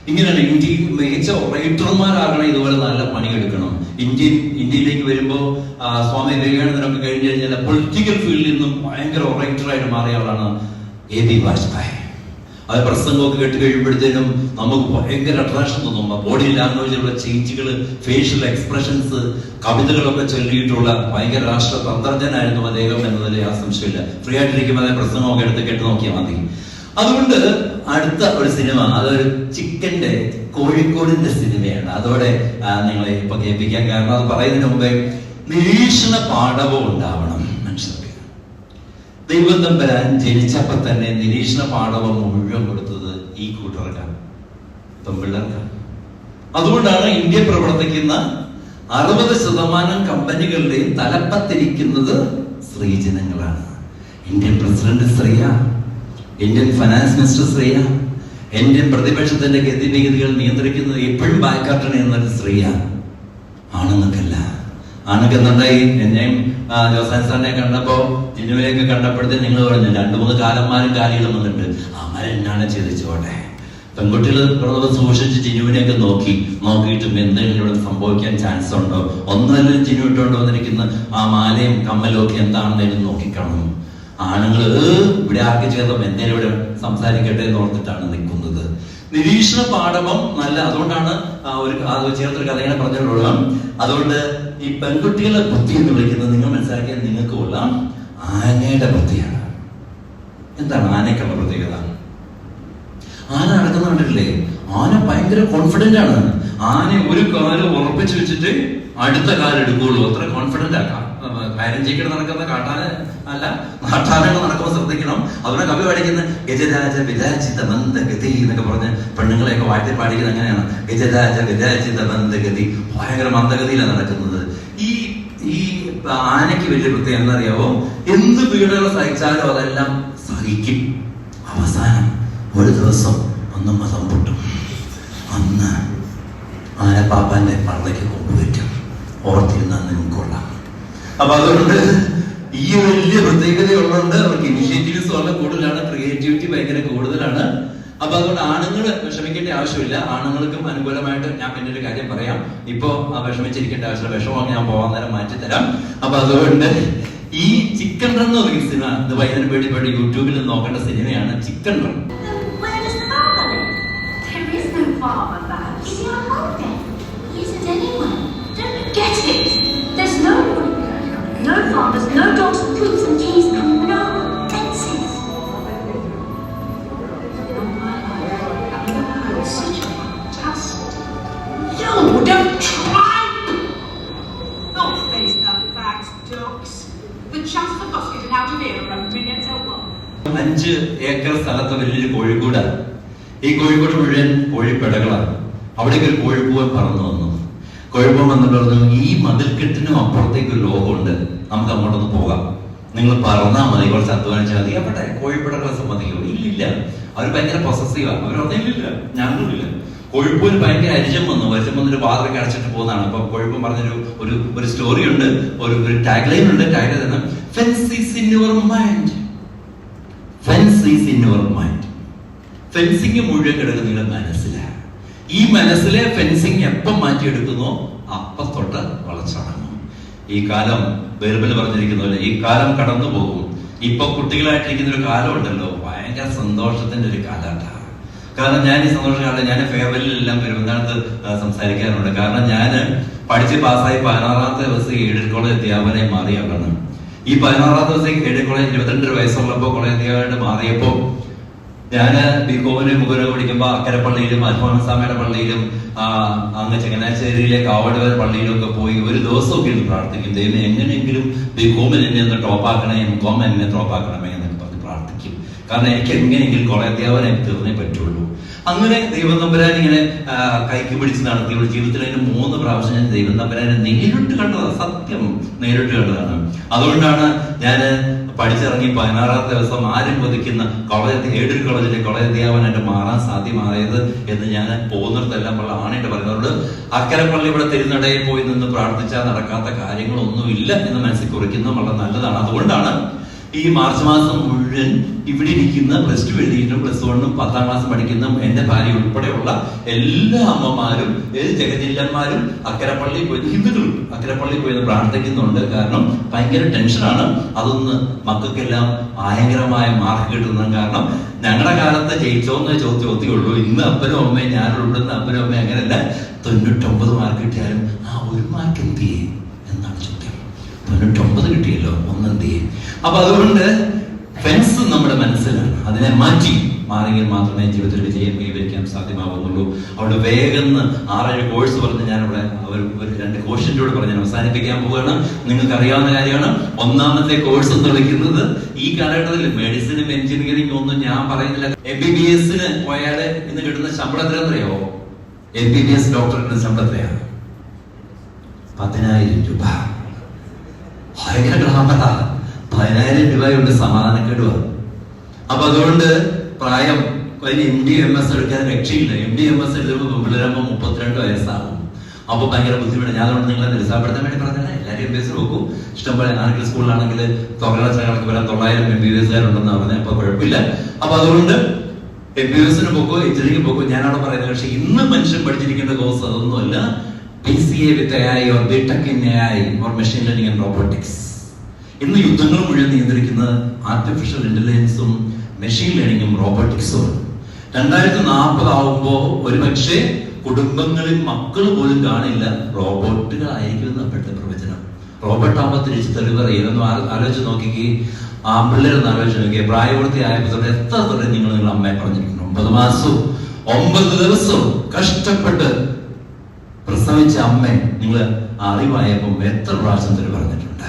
Speaker 1: ഇങ്ങനെയാണ് ഇന്ത്യയിൽ മികച്ച റൈറ്റർമാരാകണം, ഇതുപോലെ നല്ല പണിയെടുക്കണം. ഇന്ത്യയിലേക്ക് വരുമ്പോൾ സ്വാമി വിവേകാനന്ദനൊക്കെ കഴിഞ്ഞു കഴിഞ്ഞാൽ പൊളിറ്റിക്കൽ ഫീൽഡിൽ നിന്നും ഭയങ്കര റൈറ്ററായിട്ട് മാറിയ ആളാണ് A.B. വാജ്പേയി. അത് പ്രസംഗമൊക്കെ കേട്ട് കഴിയുമ്പോഴത്തേനും നമുക്ക് ഭയങ്കര അട്രാക്ഷൻ തോന്നും. ബോഡി ലാംഗ്വേജിലുള്ള ചേഞ്ചുകൾ, ഫേഷ്യൽ എക്സ്പ്രഷൻസ്, കവിതകളൊക്കെ ചൊല്ലിയിട്ടുള്ള ഭയങ്കര രാഷ്ട്ര തന്ത്രജ്ഞനായിരുന്നു അദ്ദേഹം എന്നതിൽ ആ സംശയമില്ല. ഫ്രീ ആയിട്ടിരിക്കുമ്പോൾ അതേ പ്രസംഗമൊക്കെ എടുത്ത് കേട്ട് നോക്കിയാൽ മതി. അതുകൊണ്ട് അടുത്ത ഒരു സിനിമ, അതൊരു ചിക്കന്റെ കോഴിക്കോടിന്റെ സിനിമയാണ്. അതോടെ നിങ്ങളെ ഇപ്പൊ കേൾപ്പിക്കാൻ കാരണം അത് പറയുന്നതിന് മുമ്പേ നിരീക്ഷണ പാഠവും ഉണ്ടാവണം മനുഷ്യർക്ക്. ദൈവം തമ്പുരാൻ ജനിച്ചപ്പോ തന്നെ നിരീക്ഷണ പാഠവും മുഴുവൻ കൊടുത്തത് ഈ കൂട്ടർക്കാണ്, പെൺപിള്ളേർക്കാണ്. അതുകൊണ്ടാണ് ഇന്ത്യ പ്രവർത്തിക്കുന്ന 60% കമ്പനികളുടെയും തലപ്പത്തിരിക്കുന്നത് സ്ത്രീജനങ്ങളാണ്. ഇന്ത്യൻ പ്രസിഡന്റ് സ്ത്രീയാ, ഇന്ത്യൻ ഫൈനാൻസ് മിനിസ്റ്റർ സ്ത്രീയാ, ഇന്ത്യൻ പ്രതിപക്ഷത്തിന്റെ ഗതിവിഗതികൾ നിയന്ത്രിക്കുന്നത് എപ്പോഴും ബാക്കാട്ടണ എന്നൊരു സ്ത്രീയാ. ആണുങ്ങൾക്കല്ല. ആണുങ്ങെന്നുണ്ടായി എന്നെയും ജോസാൻ സാറിനെ കണ്ടപ്പോ ജിന്നുവിനെയൊക്കെ കണ്ടപ്പോഴത്തേക്ക് നിങ്ങൾ പറഞ്ഞു 2-3 കാലന്മാരും കാലികളും വന്നിട്ട് അവരെന്നാണ് ചിന്തിച്ചോട്ടെ. പെൺകുട്ടികൾ സൂക്ഷിച്ച് ജിനുവിനെയൊക്കെ നോക്കിയിട്ടും എന്തെങ്കിലും ഇവിടെ സംഭവിക്കാൻ ചാൻസ് ഉണ്ടോ, ഒന്നല്ല ജിനു ഇട്ടുകൊണ്ട് വന്നിരിക്കുന്ന ആ മാലയും കമ്മലും ഒക്കെ എന്താണെന്ന് നോക്കിക്കാണും. ആണുങ്ങൾ ഇവിടെ ആക്കി ചേർന്നപ്പോൾ എന്തേലും ഇവിടെ സംസാരിക്കട്ടെ എന്ന് ഓർത്തിട്ടാണ് നിൽക്കുന്നത്. നിരീക്ഷണ പാഠവും നല്ല. അതുകൊണ്ടാണ് ചേർത്തൊരു കഥ ഇങ്ങനെ പറഞ്ഞിട്ടുള്ള. അതുകൊണ്ട് ഈ പെൺകുട്ടികളെ ബുദ്ധി എന്ന് വിളിക്കുന്നത് നിങ്ങൾ മനസ്സിലാക്കിയാൽ നിങ്ങൾക്ക് കൊള്ളാം, ആനയുടെ ബുദ്ധിയാണ്. എന്താണ് ആനയ്ക്കുള്ള പ്രത്യേകത? ആന നടക്കുന്ന കണ്ടിട്ടില്ലേ? ആന ഭയങ്കര കോൺഫിഡന്റ് ആണ്. ആന ഒരു കാല് ഉറപ്പിച്ചു വെച്ചിട്ട് അടുത്ത കാലം എടുക്കുകയുള്ളൂ. അത്ര കോൺഫിഡന്റ് ആക്കാം. കാര്യം നടക്കുന്ന കാട്ടാന അല്ല, നാട്ടാനകൾ നടക്കുമ്പോൾ ശ്രദ്ധിക്കണം. അതുപോലെ കവി പഠിക്കുന്ന ഗജരാജ വിരാജിത മന്ദഗതി എന്നൊക്കെ പറഞ്ഞ് പെണ്ണുങ്ങളെയൊക്കെ വാഴ്ത്തി പാടിക്കുന്നത് അങ്ങനെയാണ്. ഗജരാജ വിരാജിത മന്ദഗതി, ഭയങ്കര മന്ദഗതിയിലാണ് നടക്കുന്നത്. ഈ ആനയ്ക്ക് വലിയ പ്രത്യേകം എന്നറിയാവോ? എന്ത് പീഡകൾ സഹിച്ചാലും അതെല്ലാം സഹിക്കും. അവസാനം ഒരു ദിവസം ഒന്ന് മതം പൊട്ടും. അന്ന് ആനപ്പാപ്പാന്റെ പള്ളയ്ക്ക് കൊണ്ടുപറ്റും. ഓർത്തിരുന്ന നിങ്ങൾക്ക് കൊള്ളാം. അപ്പൊ അതുകൊണ്ട് ഈ വലിയ പ്രത്യേകത ഉള്ളതുകൊണ്ട് അവർക്ക് ഇനിഷ്യേറ്റീവ്സ് വളരെ കൂടുതലാണ്, ക്രിയേറ്റിവിറ്റി ഭയങ്കര കൂടുതലാണ്. അപ്പൊ അതുകൊണ്ട് ആണുങ്ങൾ വിഷമിക്കേണ്ട ആവശ്യമില്ല. ആണുങ്ങൾക്കും അനുകൂലമായിട്ട് ഞാൻ പിന്നെ ഒരു കാര്യം പറയാം. ഇപ്പൊ വിഷമിച്ചിരിക്കേണ്ട ആവശ്യമില്ല. വിഷമമൊക്കെ ഞാൻ പോകാൻ നേരം മാറ്റിത്തരാം. അപ്പൊ അതുകൊണ്ട് ഈ ചിക്കൻ റൺ എന്ന് പറയുന്ന സിനിമ, ഇത് വൈകുന്നേരം പേടിപ്പെട്ട് യൂട്യൂബിൽ നോക്കേണ്ട സിനിമയാണ് chicken run.
Speaker 4: No farmers, no dogs, boots and keys, and no fences. All my life, I've never heard such a fantastic load of tripe.
Speaker 5: Don't face the facts, ducks. The chance for us getting out of here a minute or one.
Speaker 1: 5 acre സ്ഥലത്ത് വലിയൊരു കോഴിക്കോടാണ്. ഈ കോഴിക്കോട് മുഴുവൻ കോഴിപ്പടകളാണ്. അവിടേക്ക് ഒരു കോഴിപ്പൂവൻ പറന്നു വന്നു. കോഴിപ്പൂവൻ വന്നിട്ട് പറഞ്ഞു, ഈ മതിൽക്കെട്ടിനും അപ്പുറത്തേക്ക് ഒരു ലോകമുണ്ട്, നമുക്ക് അങ്ങോട്ടൊന്ന് പോകാം. നിങ്ങൾ പറഞ്ഞാൽ മതി, കുറച്ച് അധ്വാനിച്ചാൽ മതി. അവിടെ കോഴിപ്പടകളെ സമ്മതിക്കുമോ? ഇല്ലില്ല. അവർ ഭയങ്കര പൊസസീവാണ്. അവരൊന്നില്ല, ഞങ്ങളില്ല. കോഴിപ്പൂവിന് ഭയങ്കര അരിജം വന്നിട്ട് വാതിലൊക്കെ അടച്ചിട്ട് പോകുന്നതാണ്. അപ്പൊ കോഴിപ്പൂൻ പറഞ്ഞൊരു ഒരു സ്റ്റോറി ഉണ്ട്, ഒരു ടാഗ് ലൈൻ ഉണ്ട്. ടാഗ് ലൈൻ തന്നെ, fence is in your mind. Fence is in your mind. Fencing മുഴുവൻ കിടക്കുന്ന നിങ്ങളുടെ മനസ്സിലാണ്. ഈ മനസ്സിലെ ഫെൻസിങ് എപ്പം മാറ്റിയെടുക്കുന്നോ അപ്പം തൊട്ട് വളച്ചടങ്ങും. ഈ കാലം ബൈബിൾ പറഞ്ഞിരിക്കുന്ന പോലെ ഈ കാലം കടന്നു പോകും. ഇപ്പൊ കുട്ടികളായിട്ടിരിക്കുന്ന ഒരു കാലം ഉണ്ടല്ലോ, ഭയങ്കര സന്തോഷത്തിന്റെ ഒരു കാലഘട്ടമാണ്. കാരണം ഞാൻ ഈ സന്തോഷ കാലം ഞാൻ ഫെയർവെല്ലിലെല്ലാം പെരുന്നാളത്ത് സംസാരിക്കാറുണ്ട്. കാരണം പഠിച്ച് പാസ്സായി 16ാമത്തെ ദിവസം എയ്ഡഡ് കോളേജ് അധ്യാപകനായി മാറിയ ആളാണ്. ഈ 16ാമത്തെ ദിവസം എയ്ഡഡ് കോളേജ് 22 വയസ്സുള്ളപ്പോൾ കോളേജ് അധ്യാപകനായിട്ട് മാറിയപ്പോൾ ഞാന് ബികോമിന് മുഖേന പഠിക്കുമ്പോ അക്കരപ്പള്ളിയിലും അൽഫോൻസാമയുടെ പള്ളിയിലും അങ്ങ് ചങ്ങനാശ്ശേരിയിലെ കാവടുവര പള്ളിയിലും ഒക്കെ പോയി ഒരു ദിവസമൊക്കെ ഇരുന്ന് പ്രാർത്ഥിക്കും. ദൈവം എങ്ങനെയെങ്കിലും ബികോമിൽ എന്നെ ഒന്ന് ടോപ്പാക്കണേ, എംകോം എന്നെ ടോപ്പാക്കണമേ എന്നൊക്കെ പറഞ്ഞ് പ്രാർത്ഥിക്കും. കാരണം എനിക്ക് എങ്ങനെയെങ്കിലും കോളേജ് അധ്യാപകനെ തീർന്നേ പറ്റുള്ളൂ. അങ്ങനെ ദൈവം തമ്പുരാൻ ഇങ്ങനെ കൈക്ക് പിടിച്ച് നടത്തി. ജീവിതത്തിൽ അതിന് 3 പ്രാവശ്യം ഞാൻ ദൈവം തമ്പുരാനെ നേരിട്ട് കണ്ടതാണ്. സത്യം നേരിട്ട് കണ്ടതാണ്. അതുകൊണ്ടാണ് ഞാൻ പഠിച്ചിറങ്ങി 16ാമത്തെ ദിവസം ആരും കൊതിക്കുന്ന എയ്ഡഡ് കോളേജിലെ കോളേജ് അധ്യാപകനായിട്ട് മാറാൻ സാധ്യമായത് എന്ന് ഞാൻ പോകുന്നിടത്തെല്ലാം വളരെ ആണായിട്ട് പറയുന്നത്. അക്കരപ്പള്ളി ഇവിടെ തിരുനടയിൽ പോയി നിന്ന് പ്രാർത്ഥിച്ചാൽ നടക്കാത്ത കാര്യങ്ങളൊന്നുമില്ല എന്ന് മനസ്സിൽ കുറിക്കുന്നത് വളരെ നല്ലതാണ്. അതുകൊണ്ടാണ് ഈ മാർച്ച് മാസം മുഴുവൻ ഇവിടെ ഇരിക്കുന്ന പ്ലസ് 2 എഴുതിയിട്ടും പ്ലസ് 1ഉം 10ാം ക്ലാസ് പഠിക്കുന്ന എന്റെ ഭാര്യ ഉൾപ്പെടെയുള്ള എല്ലാ അമ്മമാരും ജഗജില്ലന്മാരും അക്കരപ്പള്ളി പോയി, ഹിന്ദുക്കളും അക്കരപ്പള്ളി പോയി പ്രാർത്ഥിക്കുന്നുണ്ട്. കാരണം ഭയങ്കര ടെൻഷനാണ്. അതൊന്ന് മക്കൾക്കെല്ലാം ഭയങ്കരമായ മാർക്ക് കിട്ടുന്നത്. കാരണം ഞങ്ങളുടെ കാലത്ത് ജയിച്ചോന്ന് ചോദ്യമുള്ളൂ. ഇന്ന് അപ്പനും അമ്മയും ഞാൻ ഉൾപ്പെടുന്ന അപ്പനും അമ്മയും അങ്ങനെയല്ല. 99 മാർക്ക് കിട്ടിയാലും ഒരു മാർക്ക് എന്ത് ചെയ്യും എന്നാണ് ചോദ്യം. 99 കിട്ടിയല്ലോ, ഒന്നെന്ത് ചെയ്യും? അപ്പൊ അതുകൊണ്ട് ഫെൻസ് നമ്മുടെ മനസ്സിലാണ്. അതിനെ മാറിയെങ്കിൽ മാത്രമേ ജീവിതത്തിൽ വിജയം കൈവരിക്കാൻ സാധ്യമാവുന്നുള്ളൂ. അവിടെ വേഗം 6-7 കോഴ്സ് പറഞ്ഞ് ഞാനിവിടെ ഒരു 2 ക്വസ്റ്റ്യൻ്റെ കൂടെ പറഞ്ഞ് അവസാനിപ്പിക്കാൻ പോവുകയാണ്. നിങ്ങൾക്ക് അറിയാവുന്ന കാര്യമാണ്. 1ാമത്തെ കോഴ്സ് എന്ന് വിളിക്കുന്നത് ഈ കാലഘട്ടത്തിൽ മെഡിസിനും എഞ്ചിനീയറിംഗും ഒന്നും ഞാൻ പറയുന്നില്ല. MBBS പോയാൽ ഇന്ന് കിട്ടുന്ന ശമ്പളം എത്രയോ? MBBS ഡോക്ടറിന്റെ ശമ്പളം എത്രയാണ്? 10,000 രൂപ. ഭയങ്കര ഗ്രാമറാ. 10,000 രൂപയുണ്ട് സമാധാനക്കേടുവാണ്. അപ്പൊ അതുകൊണ്ട് പ്രായം MD-MS എടുക്കാൻ രക്ഷയില്ല. MD-MS എടുക്കുമ്പോൾ പിള്ളേരാകുമ്പോൾ 32 വയസ്സാകും. അപ്പൊ ഭയങ്കര ബുദ്ധിമുട്ട്. ഞാൻ അതുകൊണ്ട് നിങ്ങളെ നിരുത്സാഹപ്പെടുത്താൻ വേണ്ടി പറഞ്ഞാൽ എല്ലാവരും MBBS നോക്കൂ. ഇഷ്ടംപോലെ ആണെങ്കിൽ സ്കൂളിലാണെങ്കിൽ തുറകളൊക്കെ വരാൻ 900 MBBS-കാരുണ്ടെന്ന് പറഞ്ഞാൽ അപ്പൊ കുഴപ്പമില്ല. അപ്പൊ അതുകൊണ്ട് MBBS-ന് പോക്കോ, എഞ്ചിനീയറിംഗ് പോക്കോ ഞാനവിടെ പറയുന്നത്. പക്ഷെ ഇന്ന് മനുഷ്യൻ പഠിച്ചിരിക്കേണ്ട കോഴ്സ് അതൊന്നുമല്ല. PCA with AI or BTech in AI or machine learning and robotics. ഇന്ന് യുദ്ധങ്ങൾ മുഴുവൻ നിയന്ത്രിക്കുന്നത് ആർട്ടിഫിഷ്യൽ ഇന്റലിജൻസും മെഷീൻ ലേണിംഗും റോബോട്ടിക്സും. 2040 ആവുമ്പോ ഒരുപക്ഷെ കുടുംബങ്ങളിൽ മക്കൾ പോലും കാണില്ല, റോബോട്ടുകളായിരിക്കും അപ്പോഴത്തെ പ്രവചനം. റോബോട്ട് ആകുമ്പോൾ തിരിച്ച് തെളിവ് ഇതൊന്നും ആലോചിച്ച് നോക്കിക്കേ. പിള്ളേരൊന്ന് ആലോചിച്ച് നോക്കിയേ. പ്രായപൂർത്തിയായപ്പോൾ തൊട്ട് എത്ര തൊട്ട് നിങ്ങളുടെ അമ്മയെ പറഞ്ഞിരിക്കുന്നു? 9 മാസവും 9 ദിവസവും കഷ്ടപ്പെട്ട് പ്രസവിച്ച അമ്മ നിങ്ങൾ അറിവായപ്പം എത്ര പ്രാവശ്യം തെളിവ് പറഞ്ഞിട്ടുണ്ട്?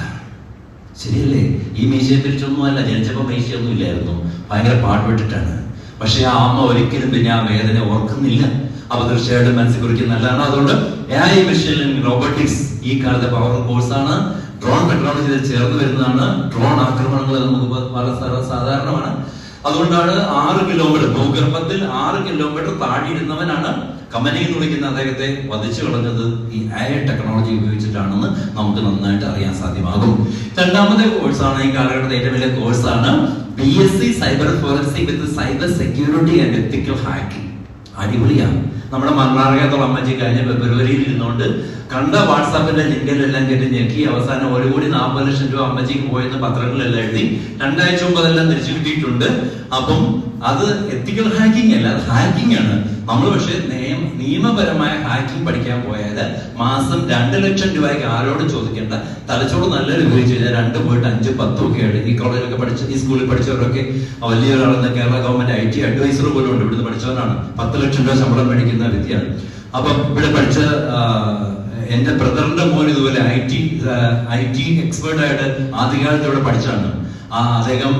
Speaker 1: ശരിയല്ലേ? ഈ മീശയെ പിരിച്ചൊന്നും അല്ല. ജനിച്ചപ്പോ മീശയൊന്നും ഇല്ലായിരുന്നു. ഭയങ്കര പാടുപെട്ടിട്ടാണ്. പക്ഷെ ആ അമ്മ ഒരിക്കലും പിന്നെ ആ വേദന ഓർക്കുന്നില്ല. അപ്പൊ തീർച്ചയായിട്ടും മനസ്സിൽ കുറിക്കുന്ന നല്ലതാണ്. അതുകൊണ്ട് AI മെഷീൻ ലേണിംഗ് റോബോട്ടിക്സ് ഈ കാലത്തെ പവർ കോഴ്സാണ്. ഡ്രോൺ ടെക്നോളജി ചേർന്ന് വരുന്നതാണ്. ഡ്രോൺ ആക്രമണങ്ങൾ നമുക്ക് വളരെ സാധാരണമാണ്. അതുകൊണ്ടാണ് 6 കിലോമീറ്റർ ഭൂഗർഭത്തിൽ 6 കിലോമീറ്റർ താഴെയിരുന്നവനാണ് കമനി എന്ന് വിളിക്കുന്ന അദ്ദേഹത്തെ വധിച്ചു കളഞ്ഞത് ഈ AI ടെക്നോളജി ഉപയോഗിച്ചിട്ടാണെന്ന് നമുക്ക് നന്നായിട്ട് അറിയാൻ സാധ്യമാകും. 2ാമത്തെ കോഴ്സാണ് ഈ കാലഘട്ടത്തെ ഏറ്റവും വലിയ കോഴ്സാണ് BSc cyber forensic with cyber security and ethical hacking. അടിപൊളിയാണ്. നമ്മുടെ മണ്ണാർക്കാത്തുള്ള അമ്മച്ചി കഴിഞ്ഞ ഫെബ്രുവരിയിൽ ഇരുന്നുകൊണ്ട് കണ്ട വാട്സാപ്പിന്റെ ലിങ്കിലെല്ലാം കയറ്റി ഞെക്കി അവസാനം 1,40,00,000 രൂപ അമ്മച്ചിക്ക് പോയെന്ന് പത്രങ്ങളിലെല്ലാം എഴുതി. 2 ആഴ്ച മുമ്പ് അതെല്ലാം തിരിച്ചു കിട്ടിയിട്ടുണ്ട്. അപ്പം അത് എത്തിക്കൽ ഹാക്കിംഗ് അല്ല, അത് ഹാക്കിംഗ് ആണ്. നമ്മൾ പക്ഷേ നിയമപരമായ ഹാക്കിംഗ് പഠിക്കാൻ പോയാൽ മാസം 2 ലക്ഷം രൂപയ്ക്ക് ആരോടും ചോദിക്കേണ്ട. തലച്ചോട് നല്ലൊരു ഉപയോഗിച്ച് കഴിഞ്ഞാൽ 2 പോയിട്ട് 5, 10 ഒക്കെ ആയിട്ട് ഈ കോളേജിലൊക്കെ പഠിച്ച ഈ സ്കൂളിൽ പഠിച്ചവരൊക്കെ വലിയ ഒരാളെന്ന് കേരള ഗവൺമെന്റ് IT അഡ്വൈസർ പോലും ഉണ്ട്. ഇവിടുന്ന് പഠിച്ചവരാണ്. 10 ലക്ഷം രൂപ ശമ്പളം മേടിക്കുന്ന വ്യക്തിയാണ്. അപ്പൊ ഇവിടെ പഠിച്ച എന്റെ ബ്രദറിന്റെ മോൻ ഇതുപോലെ IT എക്സ്പേർട്ട് ആയിട്ട് ആദ്യകാലത്ത് ഇവിടെ പഠിച്ചാണ്. അദ്ദേഹം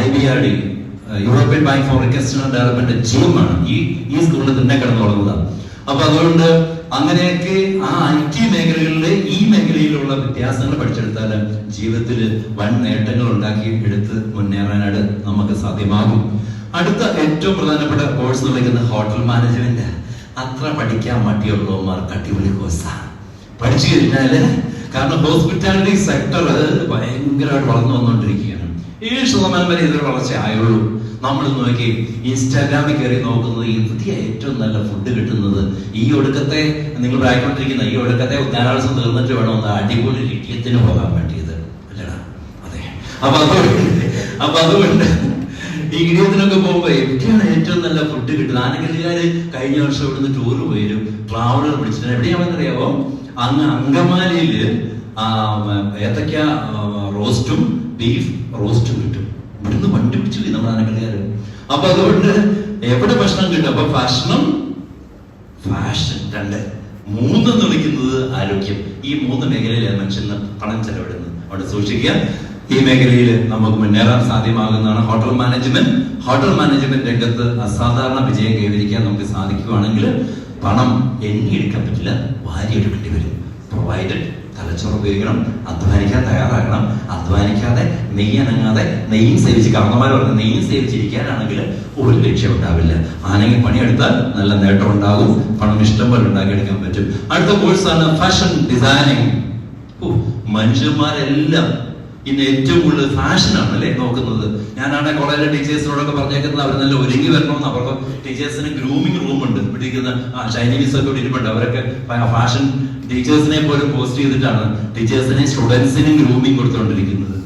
Speaker 1: IBRD European bank for reconstruction and development GM-ആണ്. ഈ സ്കൂളിൽ തന്നെ കിടന്നു തുടങ്ങുന്നതാണ്. അപ്പൊ അതുകൊണ്ട് അങ്ങനെയൊക്കെ ആ IT മേഖലകളിലെ ഈ മേഖലയിലുള്ള വ്യത്യാസങ്ങൾ പഠിച്ചെടുത്താൽ ജീവിതത്തിൽ വൻ നേട്ടങ്ങൾ ഉണ്ടാക്കി എടുത്ത് മുന്നേറാനായിട്ട് നമുക്ക് സാധ്യമാകും. അടുത്ത ഏറ്റവും പ്രധാനപ്പെട്ട കോഴ്സ് വിളിക്കുന്ന ഹോട്ടൽ മാനേജ്മെന്റ്. അത്ര പഠിക്കാൻ മടിയുള്ളവന്മാർക്ക് അടിപൊളി കോഴ്സാണ്. പഠിച്ചു കഴിഞ്ഞാല് കാരണം ഹോസ്പിറ്റാലിറ്റി സെക്ടർ ഭയങ്കരമായിട്ട് വളർന്നു വന്നുകൊണ്ടിരിക്കുകയാണ്. 7% വരെ ഇതൊരു വളർച്ച ആയുള്ളൂ. നമ്മൾ നോക്കി ഇൻസ്റ്റാഗ്രാമിൽ കയറി നോക്കുന്നത് ഇന്ത്യ ഏറ്റവും നല്ല ഫുഡ് കിട്ടുന്നത് ഈ ഒടുക്കത്തെ നിങ്ങൾ പ്രായക്കൊണ്ടിരിക്കുന്ന ഈ ഒടുക്കത്തെ ഉദ്യാനാവസം തീർന്നിട്ട് വേണം ഒന്ന് അടിപൊളി ലിഖ്യത്തിന് പോകാൻ വേണ്ടിയത് അല്ലടാ. അതെ. അപ്പൊ അതുകൊണ്ട് ഈ ഇടിയത്തിനൊക്കെ പോകുമ്പോ എവിടെയാണ് ഏറ്റവും നല്ല ഫുഡ് കിട്ടുന്നത്? ആനക്കല്ലുകാര് കഴിഞ്ഞ വർഷം ഇവിടുന്ന് ടൂർ പോയാലും ട്രാവലർ പിടിച്ചിട്ട് എവിടെയാണെന്നറിയാവോ? അങ്ങ് അങ്കമാലിയില് ഏത്തക്ക റോസ്റ്റും ബീഫ് റോസ്റ്റും കിട്ടും. ഇവിടുന്ന് വണ്ടി പിടിച്ചു പോയി നമ്മുടെ ആനക്കല്ലുകാര്. അപ്പൊ അതുകൊണ്ട് എവിടെ ഭക്ഷണം കിട്ടും? അപ്പൊ ഭക്ഷണം, ഫാഷൻ, 2, 3 എന്ന് വിളിക്കുന്നത് ആരോഗ്യം. ഈ 3 മേഖലയിലാണ് മനുഷ്യന് പണം ചെലവിടുന്നത്. അവിടെ സൂക്ഷിക്കുക. ഈ മേഖലയിൽ നമുക്ക് മുന്നേറാൻ സാധ്യമാകുന്നതാണ് ഹോട്ടൽ മാനേജ്മെന്റ്. ഹോട്ടൽ മാനേജ്മെന്റ് രംഗത്ത് അസാധാരണ വിജയം കൈവരിക്കാൻ നമുക്ക് സാധിക്കുകയാണെങ്കിൽ പണം എണ്ണിയെടുക്കാൻ പറ്റില്ല, വാരിയെടുക്കേണ്ടി വരും. പ്രൊവൈഡഡ് തലച്ചോറ് ഉപയോഗിക്കണം, അധ്വാനിക്കാൻ തയ്യാറാകണം. അധ്വാനിക്കാതെ നെയ്യനങ്ങാതെ നെയ്യും സേവിച്ച്, കാരണന്മാർ പറഞ്ഞ നെയ്യും സേവിച്ചിരിക്കാനാണെങ്കിൽ ഒരു ലക്ഷ്യം ഉണ്ടാവില്ല. ആണെങ്കിൽ പണിയെടുത്താൽ നല്ല നേട്ടം ഉണ്ടാകും, പണം ഇഷ്ടം പോലെ ഉണ്ടാക്കിയെടുക്കാൻ പറ്റും. അടുത്ത കോഴ്സാണ് ഫാഷൻ ഡിസൈനിങ്. മനുഷ്യന്മാരെല്ലാം ഇന്ന് ഏറ്റവും കൂടുതൽ ഫാഷനാണ് അല്ലേ നോക്കുന്നത്. ഞാനാണ് കോളേജിലെ ടീച്ചേഴ്സിനോടൊക്കെ പറഞ്ഞേക്കുന്നത് അവർ നല്ല ഒരുങ്ങി വരണമെന്ന്. അവർക്ക് ടീച്ചേഴ്സിന് ഗ്രൂമിംഗ് റൂമുണ്ട്. പിടിക്കുന്ന ചൈനീസ് ഒക്കെ ഇരിപ്പുണ്ട്. അവരൊക്കെ ഫാഷൻ ടീച്ചേഴ്സിനെ പോലും പോസ്റ്റ് ചെയ്തിട്ടാണ് ടീച്ചേഴ്സിനെയും സ്റ്റുഡൻസിനെയും ഗ്രൂമിംഗ് കൊടുത്തുകൊണ്ടിരിക്കുന്നത്.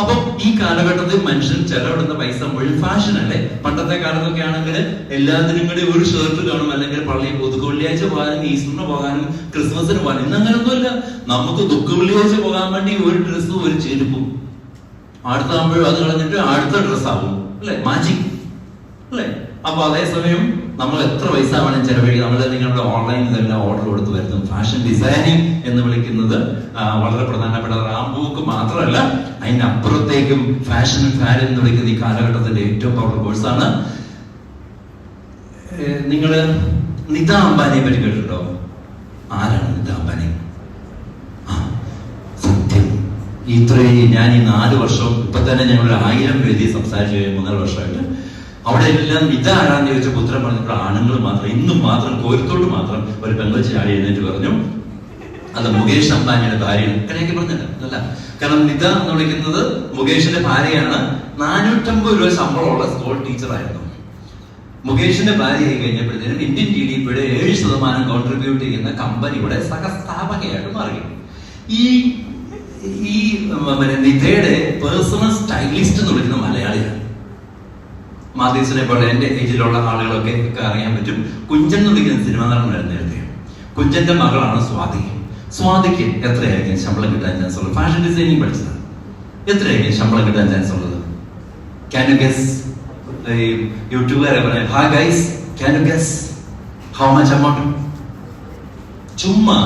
Speaker 1: അപ്പൊ ഈ കാലഘട്ടത്തിൽ മനുഷ്യൻ ചെലവിടുന്ന പൈസ മുഴുവൻ ഫാഷൻ അല്ലേ. പണ്ടത്തെ കാലത്തൊക്കെ ആണെങ്കിൽ എല്ലാത്തിനും കൂടി ഒരു ഷർട്ട് കാണും, അല്ലെങ്കിൽ പള്ളിയിൽ വെള്ളിയാഴ്ച പോകാനും ഈസ്റ്ററിന് പോകാനും ക്രിസ്മസിന് പോകാനും. ഇന്ന് അങ്ങനൊന്നുമില്ല. നമുക്ക് വെള്ളിയാഴ്ച പോകാൻ വേണ്ടി ഒരു ഡ്രസ്സും ഒരു ചെരുപ്പും, അടുത്താകുമ്പോഴും അത് കളഞ്ഞിട്ട് അടുത്ത ഡ്രസ്സാവും അല്ലെ, മാച്ചിങ് അല്ലെ. അപ്പൊ അതേസമയം നമ്മൾ എത്ര പൈസ വേണം ചെലവഴിക്കുക. നമ്മൾ നിങ്ങളുടെ ഓൺലൈനിൽ ഇതെല്ലാം ഓർഡർ കൊടുത്ത് വരുന്നു. ഫാഷൻ ഡിസൈനിങ് എന്ന് വിളിക്കുന്നത് വളരെ പ്രധാനപ്പെട്ട റാംബുക്ക് മാത്രമല്ല, അതിനപ്പുറത്തേക്കും ഫാഷൻ ഫാൻ എന്ന് വിളിക്കുന്ന ഈ കാലഘട്ടത്തിന്റെ ഏറ്റവും പവർഫുൾ കോഴ്സാണ്. നിങ്ങള് നിത അംബാനിയെ പറ്റി കേട്ടിട്ടുണ്ടോ? ആരാണ് നിത അംബാനി? സത്യം, ഇത്രയും ഞാൻ ഈ 4 വർഷം ഇപ്പൊ തന്നെ ഞങ്ങൾ 1000 വേദി സംസാരിച്ചു 3 വർഷമായിട്ട്. അവിടെ എല്ലാം ഇതാരാന്ന് ചോദിച്ചപ്പോൾ ഉത്തരം പറഞ്ഞപ്പോൾ ആണുങ്ങൾ മാത്രം. ഇന്നും മാത്രം കോരിത്തോട് മാത്രം ഒരു പെങ്കൊച്ച് ചാടി എഴുന്നേറ്റ് പറഞ്ഞു അത് മുകേഷ് അംബാനിയുടെ ഭാര്യയാണ്. അങ്ങനെയൊക്കെ പറഞ്ഞില്ല അല്ല. കാരണം നിത എന്ന് വിളിക്കുന്നത് മുകേഷിന്റെ ഭാര്യയാണ്. 450 രൂപ ശമ്പളമുള്ള സ്കൂൾ ടീച്ചറായിരുന്നു. മുകേഷിന്റെ ഭാര്യയായി കഴിഞ്ഞപ്പോഴത്തേനും ഇന്ത്യൻ GDP-യുടെ 7% കോൺട്രിബ്യൂട്ട് ചെയ്യുന്ന കമ്പനിയുടെ സഹസ്ഥാപകയായിട്ട് മാറി. ഈ നിതയുടെ പേഴ്സണൽ സ്റ്റൈലിസ്റ്റ് എന്ന് വിളിക്കുന്ന മലയാളിയാണ്. മാതീസിനെ പോലെ എന്റെ ഏജിലുള്ള ആളുകളൊക്കെ അറിയാൻ പറ്റും. കുഞ്ചൻ എന്ന് വിളിക്കുന്ന സിനിമ നടനായിരുന്നു നേരത്തെ. കുഞ്ചന്റെ മകളാണ് സ്വാതി. സ്വാതിക്ക് എത്രയായിരിക്കും ശമ്പളം കിട്ടാൻ ചാൻസ് ഉള്ളത്? ഫാഷൻ ഡിസൈനിങ് പഠിച്ചതാണ്. എത്രയായിരിക്കും ശമ്പളം കിട്ടാൻ ചാൻസ് ഉള്ളത്? Can you guess? യൂട്യൂബുകാരെ പറയാം, ഹാ guys, can you guess how much amount? ചുമ്മാ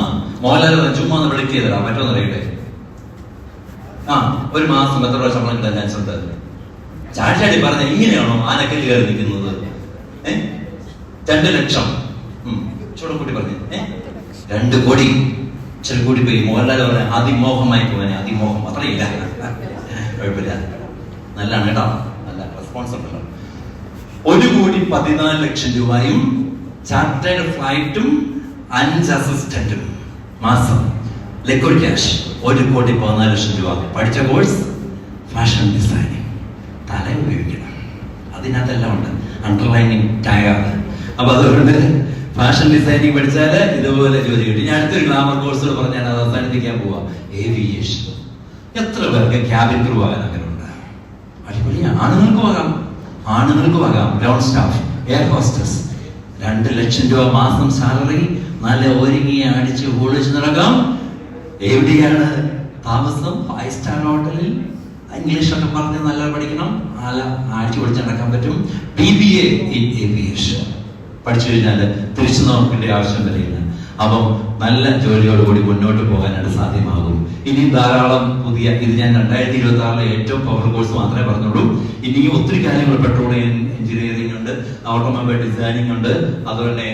Speaker 1: മോഹൻലാൽ ചുമ്മാ ഒന്ന് വിളിക്ക് ചെയ്തടാ, മറ്റൊന്ന് അറിയട്ടെ. ഒരു മാസം എത്ര രൂപ ശമ്പളം കിട്ടാൻ ചാൻസ് ഉണ്ട്? ചാടിച്ചാടി പറഞ്ഞ ഇങ്ങനെയാണോ ആനക്കല്ല് കയറി നിൽക്കുന്നത്? 2 ലക്ഷം. ചൂടക്കുട്ടി പറഞ്ഞു 2 കോടി. ചില കൂടി പോയി. മോഹൻലാൽ പറഞ്ഞ അതിമോഹമായി പോകാൻ. അതിമോഹം അത്രയില്ല, കുഴപ്പമില്ല, നല്ലതാണ് കേട്ടോ, നല്ല റെസ്പോൺസ് ഉണ്ടല്ലോ. 1,14,00,000 രൂപയും ചാർട്ടേഡ് ഫ്ലൈറ്റും 5 അസിസ്റ്റന്റും മാസം. ലിക്വിഡ് ക്യാഷ് 1,14,00,000 രൂപ. പഠിച്ച കോഴ്സ് ഫാഷൻ ഡിസൈനിങ്. തല ഉപയോഗിക്കണം, അതിനകത്തെല്ലാം ഉണ്ട്. Underlining tag. അപ്പൊ അതുകൊണ്ട് ഫാഷൻ ഡിസൈനിങ് പഠിച്ചാല് ഇതുപോലെ ജോലി കിട്ടി. ഞാൻ അടുത്തൊരു ഗ്ലാമർ കോഴ്സുകൾ പറഞ്ഞാൽ അത് അവസാനിപ്പിക്കാൻ പോവാ. ഏവിയേഷൻ. എത്ര പേർക്ക് ക്യാബിൻ ക്രൂ ആകാൻ ആഗ്രഹമുണ്ട്? അടിപൊളിയാണ്. ആണുങ്ങൾക്ക് ആകാം. Ground staff, air hostess. 2 ലക്ഷം രൂപ മാസം സാലറി. നല്ല ഒരുങ്ങി അടിച്ച് പൊളിച്ച് നടക്കാം. എവിടെയാണ് താമസം? 5 സ്റ്റാർ ഹോട്ടലിൽ. ഇംഗ്ലീഷൊക്കെ പറഞ്ഞ് നല്ല പഠിക്കണം, നല്ല ആഴ്ച പഠിച്ച് നടക്കാൻ പറ്റും. BBA ഇൻ ഏവിയേഷൻ പഠിച്ചു കഴിഞ്ഞാൽ തിരിച്ചു നോക്കേണ്ട ആവശ്യം വരില്ല. അപ്പം നല്ല ജോലിയോടുകൂടി മുന്നോട്ട് പോകാനായിട്ട് സാധ്യമാകും. ഇനിയും ധാരാളം പുതിയ, ഇത് ഞാൻ 2026 ഏറ്റവും പവർ കോഴ്സ് മാത്രമേ പറഞ്ഞുള്ളൂ. ഇനിയും ഒത്തിരി കാര്യങ്ങൾ, പെട്രോളിയം എഞ്ചിനീയറിംഗ് ഉണ്ട്, ഓട്ടോമൊബൈൽ ഡിസൈനിങ് ഉണ്ട്, അതുപോലെ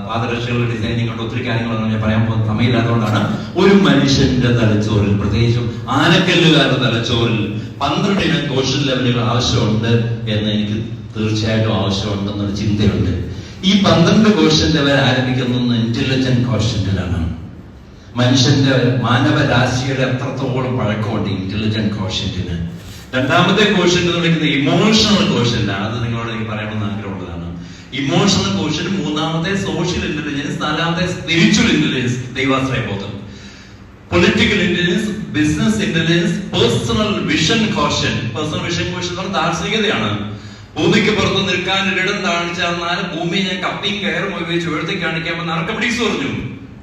Speaker 1: പാദരക്ഷകളുടെ ഡിസൈനിങ് ഉണ്ട്. ഒത്തിരി കാര്യങ്ങളൊന്നും ഞാൻ പറയാൻ പോകുന്ന സമയമില്ലാത്തതുകൊണ്ടാണ്. ഒരു മനുഷ്യന്റെ തലച്ചോറിൽ, പ്രത്യേകിച്ചും ആനക്കല്ലുകാരുടെ തലച്ചോറിൽ 12 ഇനം കോഷൻ ലെവലുകൾ ആവശ്യമുണ്ട് എന്ന് എനിക്ക് തീർച്ചയായിട്ടും ആവശ്യമുണ്ടെന്നൊരു ചിന്തയുണ്ട്. ഈ 12 കോഷൻ ലെവൽ ആരംഭിക്കുന്നത് ഇന്റലിജന്റ് കോഷന്റിലാണ്. മനുഷ്യന്റെ മാനവരാശിയുടെ എത്രത്തോളം പഴക്കമുണ്ട് ഇന്റലിജന്റ് കോഷന്റിന്. രണ്ടാമത്തെ കോഷന്റ് എന്ന് വിളിക്കുന്നത് ഇമോഷണൽ കോഷന്റ് ആണ്. അത് നിങ്ങളോട് എനിക്ക് പറയണമെന്ന് ആഗ്രഹമുള്ളതാണ്. Emotional quotient. മൂന്നാമത്തെ സോഷ്യൽ ഇന്റലിജൻസ്. നാലാമത്തെ സ്പിരിച്വൽ ഇന്റലിജൻസ്, ദൈവാശ്രയബോധം. Political intelligence, business intelligence, personal vision quotient. Personal vision quotient എന്ന് പറഞ്ഞാൽ ദാർശനികതയാണ്. ഭൂമിക്ക് പുറത്ത് നിൽക്കാൻ ഒരിടം കാണിച്ചാൽ ഭൂമി ഞാൻ കപ്പിയും കയറും ഉപയോഗിച്ച് ഉയർത്തി കാണിക്കാമെന്ന് ആർക്കമിഡീസ് പറഞ്ഞു.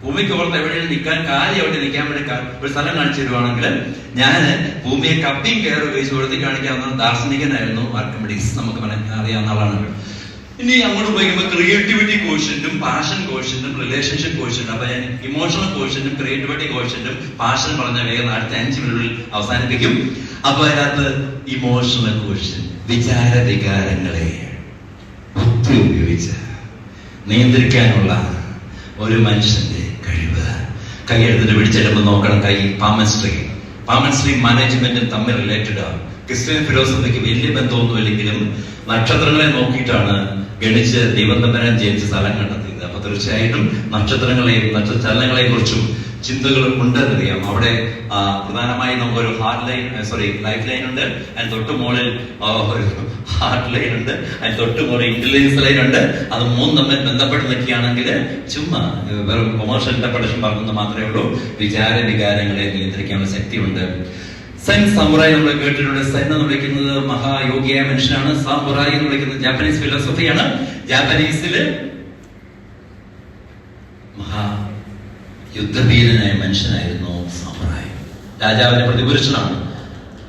Speaker 1: ഭൂമിക്ക് പുറത്ത് എവിടെയും നിൽക്കാൻ, കാലി എവിടെ നിൽക്കാൻ വേണ്ടി ഒരു സ്ഥലം കാണിച്ചു തരുവാണെങ്കിൽ ഞാൻ ഭൂമിയെ കപ്പിയും കെയർ ഉപയോഗിച്ച് ഉയർത്തി കാണിക്കാവുന്ന ദാർശനികനായിരുന്നു ആർക്കിമിഡീസ്. നമുക്ക് അറിയാവുന്ന ആളാണ്. ഇനി അങ്ങോട്ട് ഉപയോഗിക്കുമ്പോൾ ക്രിയേറ്റിവിറ്റി കോഷ്യന്റും പാഷൻ കോഷ്യന്റും റിലേഷൻഷിപ്പ് കോഷ്യന്റും. അപ്പൊ ഞാൻ ഇമോഷണൽ കോഷ്യന്റും ക്രിയേറ്റിവിറ്റി കോഷ്യന്റും പാഷൻ പറഞ്ഞ വേഗം അടുത്ത 5 മിനിറ്റിൽ അവസാനിപ്പിക്കും. അപ്പൊ അതിനകത്ത് ഇമോഷണൽ കോഷ്യൻ, വിചാര വികാരങ്ങളെ ബുദ്ധി ഉപയോഗിച്ച് നിയന്ത്രിക്കാനുള്ള ഒരു മനുഷ്യന്റെ കഴിവ്. കൈ എടുത്തിട്ട് പിടിച്ചെടുമ്പോൾ നോക്കണം, കൈ പാമൻസ്ട്രി മാനേജ്മെന്റും തമ്മിൽ റിലേറ്റഡ് ആണ്. ക്രിസ്ത്യൻ ഫിലോസഫിക്ക് വലിയ ബന്ധമൊന്നുമില്ലെങ്കിലും നക്ഷത്രങ്ങളെ നോക്കിയിട്ടാണ് ഗണിച്ച് ദൈവം തമ്പുരാൻ ജനിച്ച സ്ഥലം കണ്ടെത്തിയത്. അപ്പൊ തീർച്ചയായിട്ടും നക്ഷത്രങ്ങളെയും നക്ഷത്രചലനങ്ങളെ കുറിച്ചും ചിന്തകൾ ഉണ്ടെന്നറിയാം. അവിടെ പ്രധാനമായും നമുക്കൊരു ലൈഫ് ലൈൻ ഉണ്ട്, അതിന് തൊട്ട് മുകളിൽ ഒരു ഹാർട്ട് ലൈൻ ഉണ്ട്, അതിന് തൊട്ട് മുകളിൽ ഇന്റലിജൻസ് ലൈൻ ഉണ്ട്. അത് 3 തമ്മിൽ ബന്ധപ്പെട്ട് നിൽക്കുകയാണെങ്കിൽ ചുമ്മാ വെറും കൊമേഴ്ഷ്യൽ ഇന്റർപ്രട്ടേഷൻ പറഞ്ഞെന്ന് മാത്രമേ ഉള്ളൂ. വിചാര വികാരങ്ങളെ നിയന്ത്രിക്കാനുള്ള ശക്തിയുണ്ട്. സെൻ സമുറായി നമ്മൾ കേട്ടിട്ടുണ്ട്. സെൻ എന്ന് വിളിക്കുന്നത് മഹായോഗിയായ മനുഷ്യനാണ്. സാമുറായി എന്ന് വിളിക്കുന്നത് ജാപ്പനീസ് ഫിലോസഫിയാണ്. ജാപ്പനീസില് യുദ്ധവീരനായ മനുഷ്യനായിരുന്നു സാമുറായി. രാജാവിന്റെ പ്രതിപുരുഷനാണ്.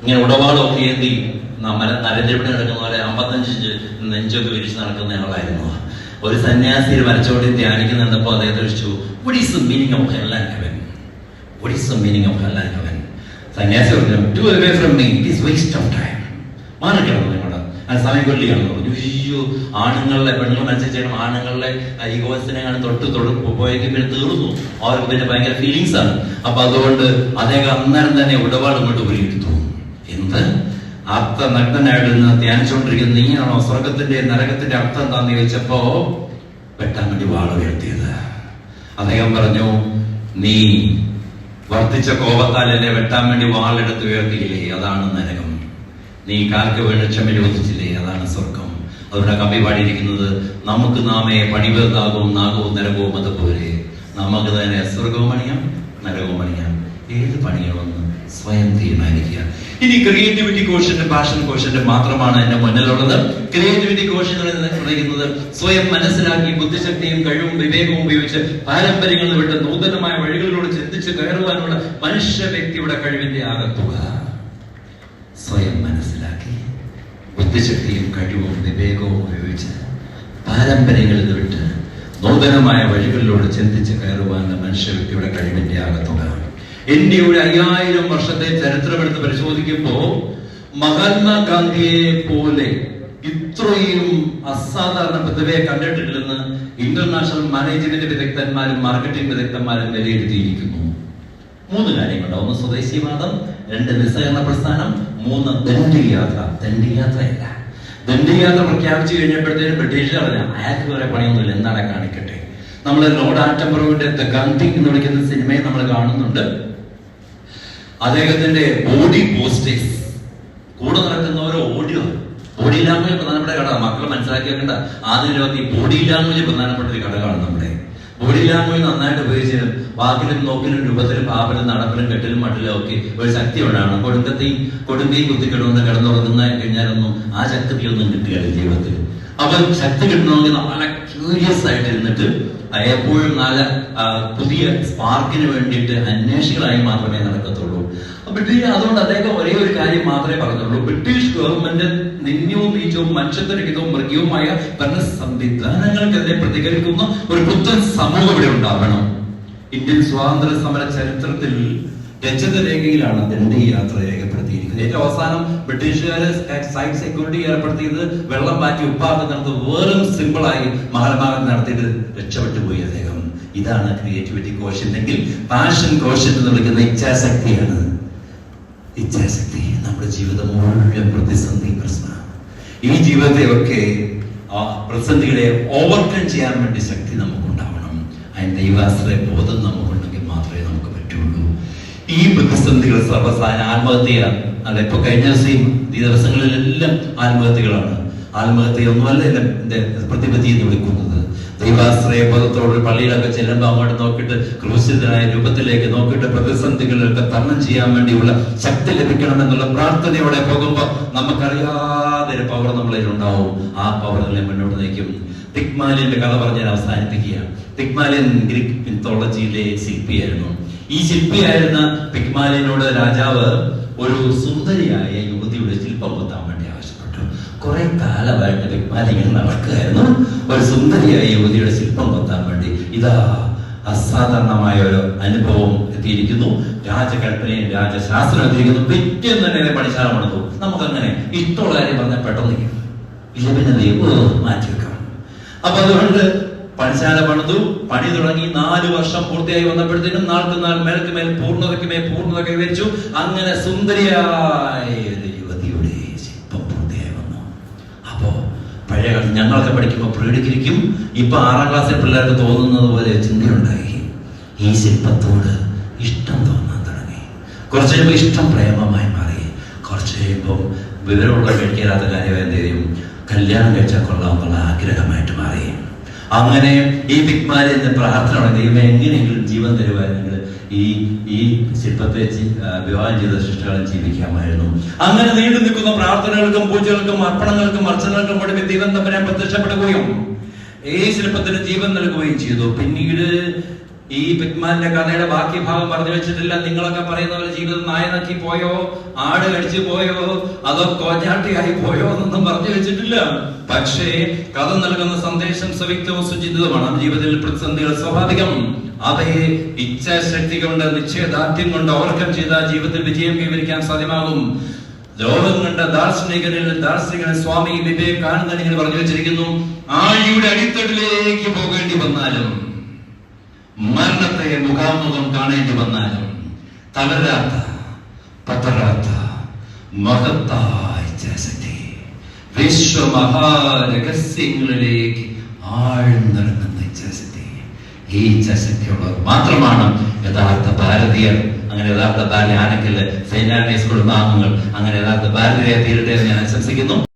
Speaker 1: ഇങ്ങനെ ഉടവാളൊക്കെ ഏന്തി നരേന്ദ്രപടി നടക്കുന്ന പോലെ 55 നെഞ്ചൊക്കെ വിരിച്ച് നടക്കുന്ന ആളായിരുന്നു. ഒരു സന്യാസി വരച്ചോട്ടി ധ്യാനിക്കുന്നുണ്ടപ്പോ അദ്ദേഹത്തെ ചോദിച്ചു, what is the meaning of hell and heaven? What is the meaning of hell and heaven? സന്യാസി പറഞ്ഞു, do away from me, it is waste of time. മാറിക്കണം നിങ്ങളുടെ സമയം കൊല്ലിയാണെന്ന് പറഞ്ഞു. അയ്യോ, ആണുങ്ങളുടെ പെണ്ണുങ്ങൾ മനസ്സിൽ ആണുങ്ങളുടെ ഈഗോസിനെ തൊട്ട് പോയെങ്കിൽ പിന്നെ തീർന്നു. അവർക്ക് പിന്നെ ഭയങ്കര ഫീലിങ്സ് ആണ്. അപ്പൊ അതുകൊണ്ട് അദ്ദേഹം അന്നേരം തന്നെ ഉടപാട് കൊണ്ട് ഉപയോഗിച്ചു. എന്ത് നഗ്നനായിട്ട് ധ്യാനിച്ചുകൊണ്ടിരിക്കുന്നത് നീയാണോ? സ്വർഗത്തിന്റെ നരകത്തിന്റെ അർത്ഥം എന്താന്ന് ചോദിച്ചപ്പോ വെട്ടാൻ വേണ്ടി വാള ഉയർത്തിയത്. അദ്ദേഹം പറഞ്ഞു, നീ വർദ്ധിച്ച കോപത്താലല്ലേ വെട്ടാൻ വേണ്ടി വാളെടുത്ത് ഉയർത്തിയില്ലേ, അതാണ് നരകം. നീ കാൽക്ക് വീണ് ക്ഷമ ചോദിച്ചില്ലേ, അതാണ് സ്വർഗം. അതുകൊണ്ട് കവി പാടിയിരിക്കുന്നത്, നമുക്ക് നാമേ പണിവതാകവും നാഗവും നരകവും അതുപോലെ നമുക്ക് തന്നെ സ്വർഗവും പണിയാം നരകവും പണിയാം. ഏത് പണിയണമെന്ന് സ്വയം തീരുമാനിക്കുക. ഇനി ക്രിയേറ്റിവിറ്റി കോഷ്യന്റ് പാഷൻ കോഷ്യന്റ് മാത്രമാണ് എന്റെ മുന്നിലുള്ളത്. ക്രിയേറ്റിവിറ്റി കോഷ്യൻ എന്ന് പറയുന്നത് സ്വയം മനസ്സിലാക്കി ബുദ്ധിശക്തിയും കഴിവും വിവേകവും ഉപയോഗിച്ച് പാരമ്പര്യങ്ങളിൽ വിട്ട് നൂതനമായ വഴികളിലൂടെ ചിന്തിച്ച് കയറുവാനുള്ള മനുഷ്യ വ്യക്തിയുടെ കഴിവിന്റെ ആകത്തുക. സ്വയം മനസ്സിലാക്കി ബുദ്ധിശക്തിയും കഴിവും വിവേകവും ഉപയോഗിച്ച് പാരമ്പര്യങ്ങളിൽ വിട്ട് നൂതനമായ വഴികളിലൂടെ ചിന്തിച്ച് കയറുവാനുള്ള മനുഷ്യ വ്യക്തിയുടെ കഴിവിന്റെ ആകത്തുക. ഇന്ത്യയുടെ 5000 വർഷത്തെ ചരിത്രമെടുത്ത് പരിശോധിക്കുമ്പോൾ മഹാത്മാഗാന്ധിയെ പോലെ ഇത്രയും അസാധാരണ പ്രതിഭയെ കണ്ടിട്ടില്ലെന്ന് ഇന്റർനാഷണൽ മാനേജ്മെന്റ് വിദഗ്ധന്മാരും മാർക്കറ്റിംഗ് വിദഗ്ധന്മാരും വിലയിരുത്തിയിരിക്കുന്നു. 3 കാര്യങ്ങളുണ്ട്. 1 സ്വദേശിവാദം, 2 നിസ്സഹകരണ പ്രസ്ഥാനം, 3 ദണ്ഡിയാത്ര. ദണ്ഡിയാത്രയല്ല, ദണ്ഡിയാത്ര പ്രഖ്യാപിച്ചു കഴിഞ്ഞപ്പോഴത്തേനും ബ്രിട്ടീഷുകാർ അയാൾക്ക് വേറെ പണിയൊന്നുമില്ല, എന്താണ് കാണിക്കട്ടെ. നമ്മൾ ലോർഡ് ആറ്റംബറോയുടെ ദ ഗാന്ധി എന്ന് വിളിക്കുന്ന സിനിമയെ നമ്മൾ കാണുന്നുണ്ട്. അദ്ദേഹത്തിന്റെ ബോഡി പോസ്റ്റേഴ്സ് കൂടെ നടക്കുന്നവരോ ബോഡി ലാംഗ്വേജ് പ്രധാനപ്പെട്ട ഘടകം. മക്കൾ മനസ്സിലാക്കി വെക്കേണ്ട ആദ്യ ലോകത്ത് ഈ ബോഡി ലാംഗ്വേജ് പ്രധാനപ്പെട്ട ഒരു ഘടകമാണ്. നമ്മുടെ ബോഡി ലാംഗ്വേജ് നന്നായിട്ട് ഉപയോഗിച്ച് വാക്കിലും നോക്കിലും രൂപത്തിലും പാപലും നടപ്പിലും കെട്ടിലും മട്ടിലും ഒക്കെ ഒരു ശക്തി ഉണ്ടാണ്. കൊടുങ്കയും കുത്തിക്കിടുന്ന കിടന്നുറങ്ങുന്ന കഴിഞ്ഞാലൊന്നും ആ ശക്തിയൊന്നും കിട്ടുകയാണ് ജീവിതത്തിൽ. അപ്പൊ ശക്തി കിട്ടണമെങ്കിൽ നല്ല ക്യൂരിയസ് ആയിട്ട് ഇരുന്നിട്ട് എപ്പോഴും നല്ല പുതിയ സ്പാർക്കിന് വേണ്ടിയിട്ട് അന്വേഷികളായി മാത്രമേ നടക്കത്തുള്ളൂ. അതുകൊണ്ട് അദ്ദേഹം ഒരേ ഒരു കാര്യം മാത്രമേ പറഞ്ഞുള്ളൂ, ബ്രിട്ടീഷ് ഗവൺമെന്റ് നിന്ദ്യവും നീചവും മനുഷ്യത്വരഹിതവും മൃഗീയവുമായ ഭരണ സംവിധാനങ്ങൾക്കെതിരെ പ്രതികരിക്കുന്ന ഒരു പുത്തൻ സമൂഹം ഇവിടെ ഉണ്ടാവണം. ഇന്ത്യൻ സ്വാതന്ത്ര്യ സമര ചരിത്രത്തിൽ രചിത രേഖയിലാണ് ദണ്ഡി യാത്ര രേഖപ്പെടുത്തിയിരിക്കുന്നത്. ഏറ്റവും അവസാനം ബ്രിട്ടീഷുകാര് സൈഡ് സെക്യൂരിറ്റി ഏർപ്പെടുത്തിയത് വെള്ളം മാറ്റി ഉപ്പാക്കുന്നത് വെറും സിമ്പിളായി മഹാത്മാഗാന്ധി നടത്തിയിട്ട് രക്ഷപ്പെട്ടു പോയി അദ്ദേഹം. ഇതാണ് ക്രിയേറ്റിവിറ്റി കോഷ്യന്റ്. എങ്കിൽ പാഷൻ കോഷ്യന്റ് എന്ന് വിളിക്കുന്ന ഇച്ഛാശക്തിയാണ്. ഇച്ഛാശക്തി നമ്മുടെ ജീവിതം മുഴുവൻ പ്രതിസന്ധി പ്രശ്നമാണ്. ഈ ജീവിതത്തെയൊക്കെ പ്രതിസന്ധികളെ ഓവർകം ചെയ്യാൻ വേണ്ടി ശക്തി നമുക്കുണ്ടാവണം. അതിന് ദൈവാശ്രയ ബോധം നമുക്കുണ്ടെങ്കിൽ മാത്രമേ നമുക്ക് പറ്റുള്ളൂ. ഈ പ്രതിസന്ധികൾ സർവസാന ആത്മഹത്യയാണ്. അല്ല, ഇപ്പൊ കഴിഞ്ഞ ദിവസങ്ങളിലെല്ലാം ആത്മഹത്യകളാണ്. ആത്മഹത്യയൊന്നുമല്ല എന്റെ പ്രതിപത്തി എന്ന് വിളിക്കുന്നത്. ദൈവാശ്രയ ബോധത്തോട് പള്ളിയിലൊക്കെ ചെല്ലുമ്പോൾ അങ്ങോട്ട് നോക്കിയിട്ട് ക്രൂശിതനായ രൂപത്തിലേക്ക് നോക്കിയിട്ട് പ്രതിസന്ധികളൊക്കെ തരണം ചെയ്യാൻ വേണ്ടിയുള്ള ശക്തി ലഭിക്കണമെന്നുള്ള പ്രാർത്ഥനയോടെ പോകുമ്പോൾ നമുക്കറിയാതെ ഒരു പവർ നമ്മളിൽ ഉണ്ടാവും. ആ പവറുകളെ മുന്നോട്ട് നയിക്കും. തിക്മാലിന്റെ കഥ പറഞ്ഞ് ഞാൻ അവസാനിപ്പിക്കുക. തിക്മാലിൻ ഗ്രീക്ക് മിത്തോളജിയിലെ ശില്പിയായിരുന്നു. ഈ ശില്പിയായിരുന്ന തിക്മാലിനോട് രാജാവ് ഒരു സുന്ദരിയായ യുവതിയുടെ ശില്പം കൊത്താൻ വേണ്ടി ആവശ്യപ്പെട്ടു. കുറെ കാലമായിട്ട് തിക്മാലി ഇങ്ങനെ നടക്കുകയായിരുന്നു. ഒരു സുന്ദരിയായ യുവതിയുടെ ശില്പം കൊത്താൻ വേണ്ടി ഇതാ അസാധാരണമായ ഒരു അനുഭവം എത്തിയിരിക്കുന്നു. രാജകൽപ്പനയും രാജശാസ്ത്രം എത്തിയിരിക്കുന്നു. പിറ്റേന്ന് തന്നെ പണിശാല പണിതു. നമുക്കങ്ങനെ ഇഷ്ടമുള്ള കാര്യം പറഞ്ഞാൽ പെട്ടെന്ന് ഇല്ല, പിന്നെ മാറ്റി വെക്കാം. അപ്പൊ അതുകൊണ്ട് പണിശാല പണിതു. പണി തുടങ്ങി 4 വർഷം പൂർത്തിയായി വന്നപ്പോഴത്തേനും നാൾക്ക് നാൾ മേൽക്ക് മേൽ പൂർണ്ണത കൈവരിച്ചു. അങ്ങനെ സുന്ദരിയായ ഒരു യുവതിയുടെ ശില്പം പൂർത്തിയായി വന്നു. അപ്പോ പഴയ കാലത്ത് ഞങ്ങളൊക്കെ പഠിക്കുമ്പോൾ പ്രീഡിഗ്രിക്കും ഇപ്പൊ 6ാം ക്ലാസ്സിൽ പിള്ളേർക്ക് തോന്നുന്നത് പോലെ ചിന്തയുണ്ടായി. ഈ ശില്പത്തോട് ഇഷ്ടം തോന്നാൻ തുടങ്ങി. കുറച്ച് കഴിയുമ്പോൾ ഇഷ്ടം പ്രേമമായി മാറി. കുറച്ച് കഴിയുമ്പോൾ വിവരമുള്ള കഴിക്കാത്ത കാര്യം എന്ത് ചെയ്യും, കല്യാണം കഴിച്ചാൽ കൊള്ളാമെന്നുള്ള ആഗ്രഹമായിട്ട് മാറി. അങ്ങനെ ഈ തിക്മാലിന്റെ പ്രാർത്ഥന ദൈവം എങ്ങനെയെങ്കിലും ജീവൻ തരുവായിരുന്നെങ്കിൽ ഈ ശില്പത്തെ വിവാഹം ചെയ്ത സൃഷ്ടികളെ ജീവിക്കാമായിരുന്നു. അങ്ങനെ നീണ്ടു നിൽക്കുന്ന പ്രാർത്ഥനകൾക്കും പൂജകൾക്കും അർപ്പണങ്ങൾക്കും അർച്ചനകൾക്കും ഒടുവിൽ ദൈവം തമ്പുരാൻ പ്രത്യക്ഷപ്പെടുകയും ഈ ശില്പത്തിന് ജീവൻ നൽകുകയും ചെയ്തു. പിന്നീട് ഈ തിക്മാലിന്റെ കഥയുടെ ബാക്കി ഭാഗം പറഞ്ഞു വെച്ചിട്ടില്ല. നിങ്ങളൊക്കെ പറയുന്ന പോലെ ജീവിതം നായ നക്കി പോയോ, ആട് കടിച്ചു പോയോ, അതോ കോഞ്ഞാട്ടിയായി പോയോ എന്നൊന്നും പറഞ്ഞു വെച്ചിട്ടില്ല. പക്ഷേ കഥ നൽകുന്ന സന്ദേശം സവിക്തവും സുചിതവുമാണ്. ജീവിതത്തിൽ പ്രതിസന്ധികൾ സ്വാഭാവികം. അവയെ ഇച്ഛാശക്തി കൊണ്ട് നിശ്ചയദാർഢ്യം കൊണ്ട് ഓവർകം ചെയ്ത ജീവിതത്തിൽ വിജയം കൈവരിക്കാൻ സാധ്യമാകും. ലോകം കണ്ട ദാർശനികൻ സ്വാമി വിവേകാനന്ദൻ ഇങ്ങനെ പറഞ്ഞു വെച്ചിരിക്കുന്നു, ആഴിയുടെ അടിത്തട്ടിലേക്ക് പോകേണ്ടി വന്നാലും മരണത്തെ മുഖാമുഖം കാണേണ്ടി വന്നാലും തളരാത്ത പതറാത്ത മഹത്തായ ഇച്ഛാശക്തി വിശ്വമഹാരഹസ്യങ്ങളിലേക്ക് ആഴ്ന്നിറങ്ങുന്ന ഇച്ഛാശക്തി. ഈ ഇച്ഛാശക്തിയുള്ളവർ മാത്രമാണ് യഥാർത്ഥ ഭാരതീയർ. അങ്ങനെ യഥാർത്ഥ ഭാരതീയ ആണെങ്കിൽ സൈനാനീസ് കുടുംബാംഗങ്ങൾ അങ്ങനെ യഥാർത്ഥ ഭാരതീയ തീരട്ടെ എന്ന് ഞാൻ ആശംസിക്കുന്നു.